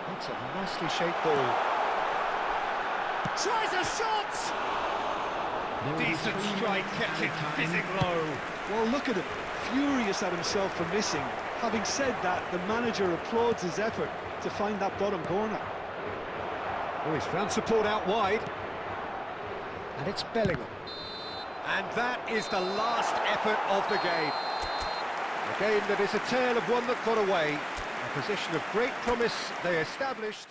That's a nicely shaped ball. Tries a shot! Decent strike, kept it fizzing low. Well, look at him, furious at himself for missing. Having said that, the manager applauds his effort to find that bottom corner. Oh, he's found support out wide. And it's Bellingham. And that is the last effort of the game. A game that is a tale of one that got away. A position of great promise they established.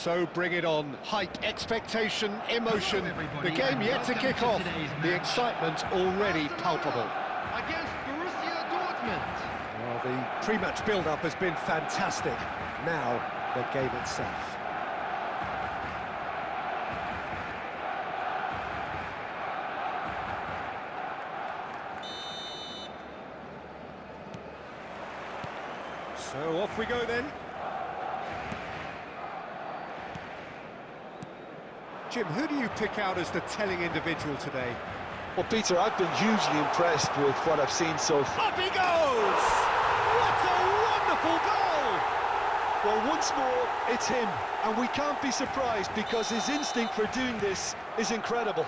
So bring it on. Hype, expectation, emotion. The game yet to kick off. The excitement already palpable. Against Borussia Dortmund. Well, the pre-match build-up has been fantastic. Now, the game itself. So off we go then. Jim, who do you pick out as the telling individual today? Well, Peter, I've been hugely impressed with what I've seen so far. Up he goes! What a wonderful goal! Well, once more, it's him, and we can't be surprised because his instinct for doing this is incredible.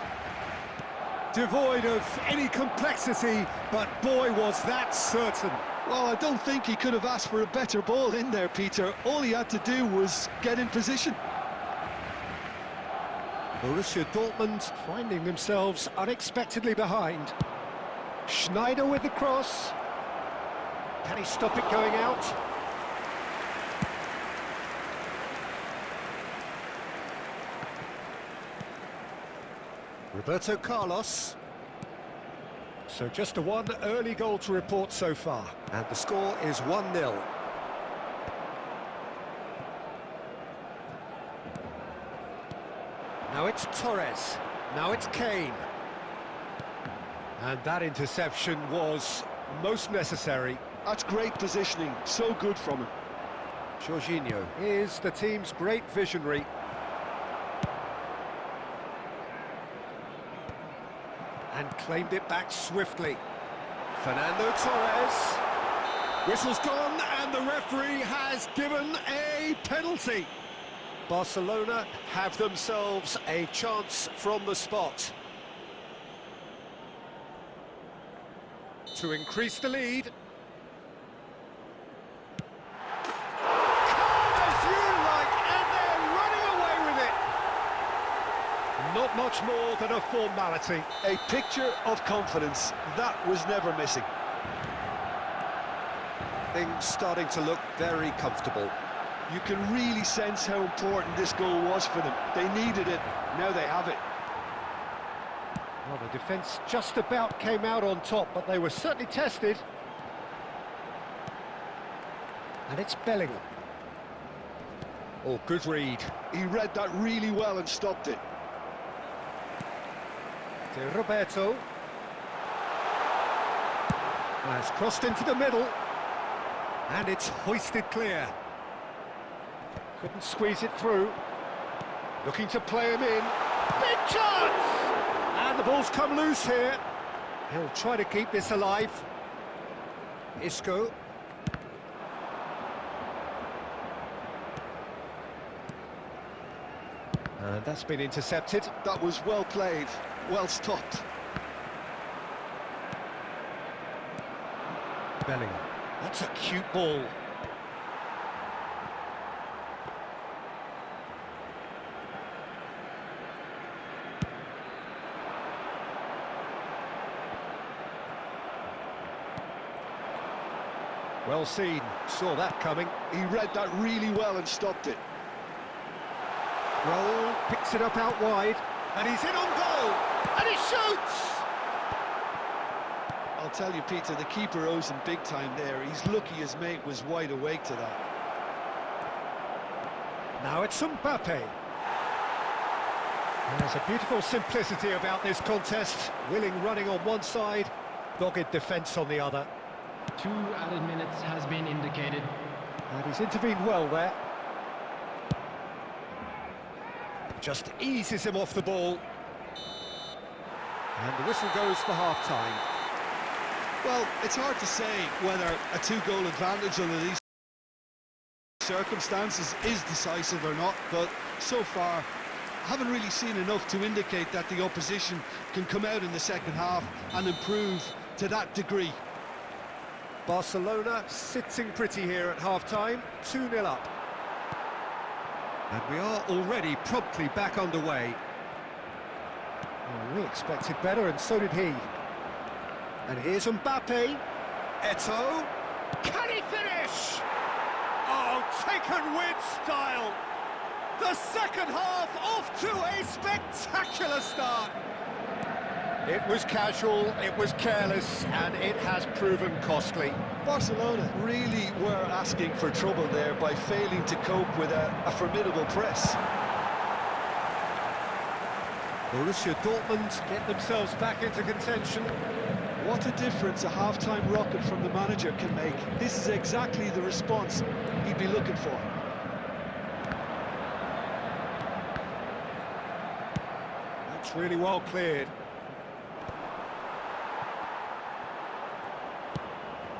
Devoid of any complexity, but boy, was that certain. Well, I don't think he could have asked for a better ball in there, Peter. All he had to do was get in position. Borussia Dortmund finding themselves unexpectedly behind. Schneider with the cross. Can he stop it going out? Roberto Carlos. So just one early goal to report so far. And the score is 1-0. Now it's Torres, now it's Kane. And that interception was most necessary. That's great positioning, so good from him. Jorginho is the team's great visionary. And claimed it back swiftly. Fernando Torres. Whistle's gone and the referee has given a penalty. Barcelona have themselves a chance from the spot to increase the lead. Calm as you like, and they're running away with it. Not much more than a formality. A picture of confidence, that was never missing. Things starting to look very comfortable. You can really sense how important this goal was for them. They needed it, now they have it. Well, the defence just about came out on top, but they were certainly tested. And it's Bellingham. Oh, good read. He read that really well and stopped it. To Roberto. Has crossed into the middle. And it's hoisted clear. Couldn't squeeze it through. Looking to play him in. Big chance! And the ball's come loose here. He'll try to keep this alive. Isco. And that's been intercepted. That was well played, well stopped. Bellingham. That's a cute ball. Well seen, saw that coming. He read that really well and stopped it. Roll, picks it up out wide, and he's in on goal, and he shoots! I'll tell you, Peter, the keeper owes him big time there. He's lucky his mate was wide awake to that. Now it's Mbappe. There's a beautiful simplicity about this contest. Willing running on one side, dogged defence on the other. 2 added minutes has been indicated. And he's intervened well there. Just eases him off the ball. And the whistle goes for half-time. Well, it's hard to say whether a 2-goal advantage under these circumstances is decisive or not, but so far I haven't really seen enough to indicate that the opposition can come out in the second half and improve to that degree. Barcelona sitting pretty here at half-time, 2-0 up. And we are already promptly back underway. Well, we expected better, and so did he. And here's Mbappe. Eto'o. Can he finish? Oh, taken with style. The second half off to a spectacular start. It was casual, it was careless, and it has proven costly. Barcelona really were asking for trouble there by failing to cope with a formidable press. Borussia Dortmund get themselves back into contention. What a difference a half-time rocket from the manager can make. This is exactly the response he'd be looking for. That's really well cleared.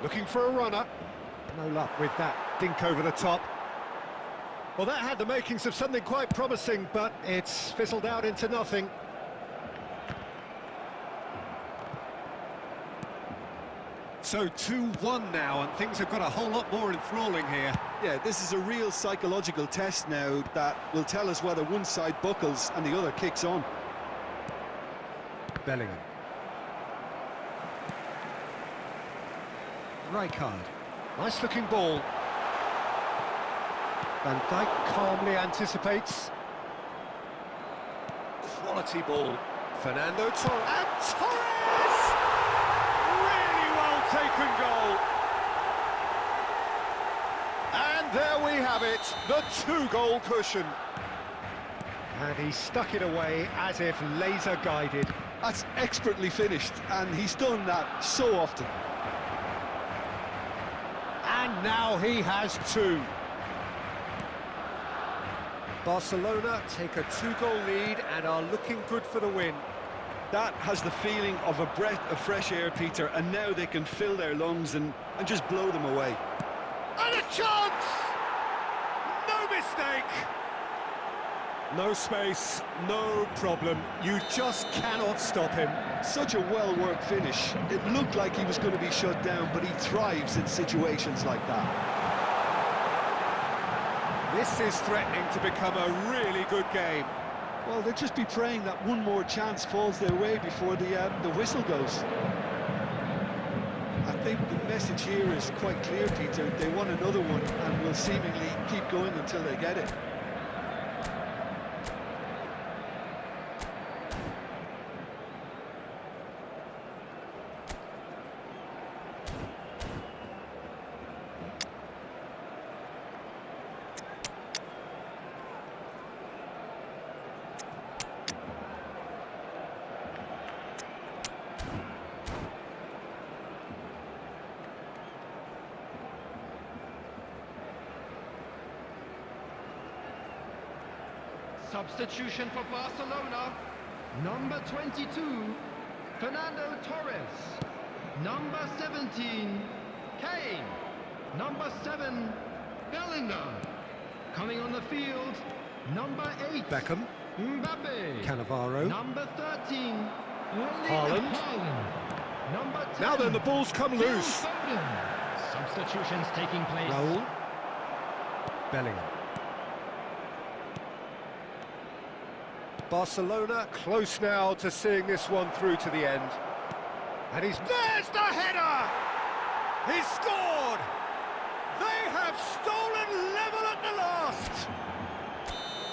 Looking for a runner. No luck with that dink over the top. Well, that had the makings of something quite promising, but it's fizzled out into nothing. So 2-1 now, and things have got a whole lot more enthralling here. Yeah, this is a real psychological test now that will tell us whether one side buckles and the other kicks on. Bellingham. Rijkaard. Nice looking ball. Van Dijk calmly anticipates. Quality ball. Fernando Torres. And Torres! Really well taken goal. And there we have it, the 2-goal cushion. And he stuck it away as if laser guided. That's expertly finished, and he's done that so often. And now he has 2. Barcelona take a 2-goal lead and are looking good for the win. That has the feeling of a breath of fresh air, Peter, and now they can fill their lungs and just blow them away. And a chance! No mistake! No space, no problem. You just cannot stop him. Such a well-worked finish. It looked like he was going to be shut down, but he thrives in situations like that. This is threatening to become a really good game. Well, they'll just be praying that one more chance falls their way before the whistle goes. I think the message here is quite clear, Peter. They want another one and will seemingly keep going until they get it. Substitution for Barcelona. Number 22, Fernando Torres. Number 17, Kane. Number 7, Bellingham. Coming on the field, number 8, Beckham. Mbappe. Cannavaro. Number 13, Haaland. Number 10, Now then, the ball's come loose. Foden. Substitutions taking place. Raul. Bellingham. Barcelona close now to seeing this one through to the end. And there's the header! He's scored! They have stolen level at the last!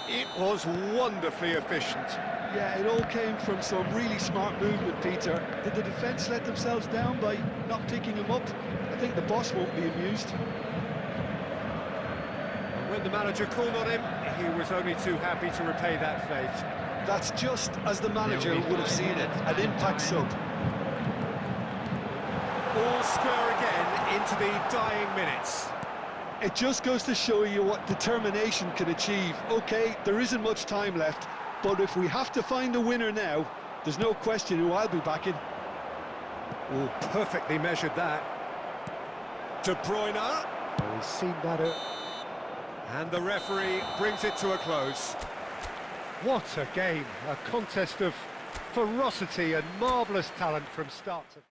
It was wonderfully efficient. Yeah, it all came from some really smart movement, Peter. Did the defence let themselves down by not picking him up? I think the boss won't be amused. And when the manager called on him, he was only too happy to repay that faith. That's just as the manager would have seen it, an impact sub. All square again into the dying minutes. It just goes to show you what determination can achieve. OK, there isn't much time left, but if we have to find a winner now, there's no question who I'll be backing. Oh, perfectly measured that. De Bruyne. Oh, he's seen that. And the referee brings it to a close. What a game, a contest of ferocity and marvellous talent from start to finish.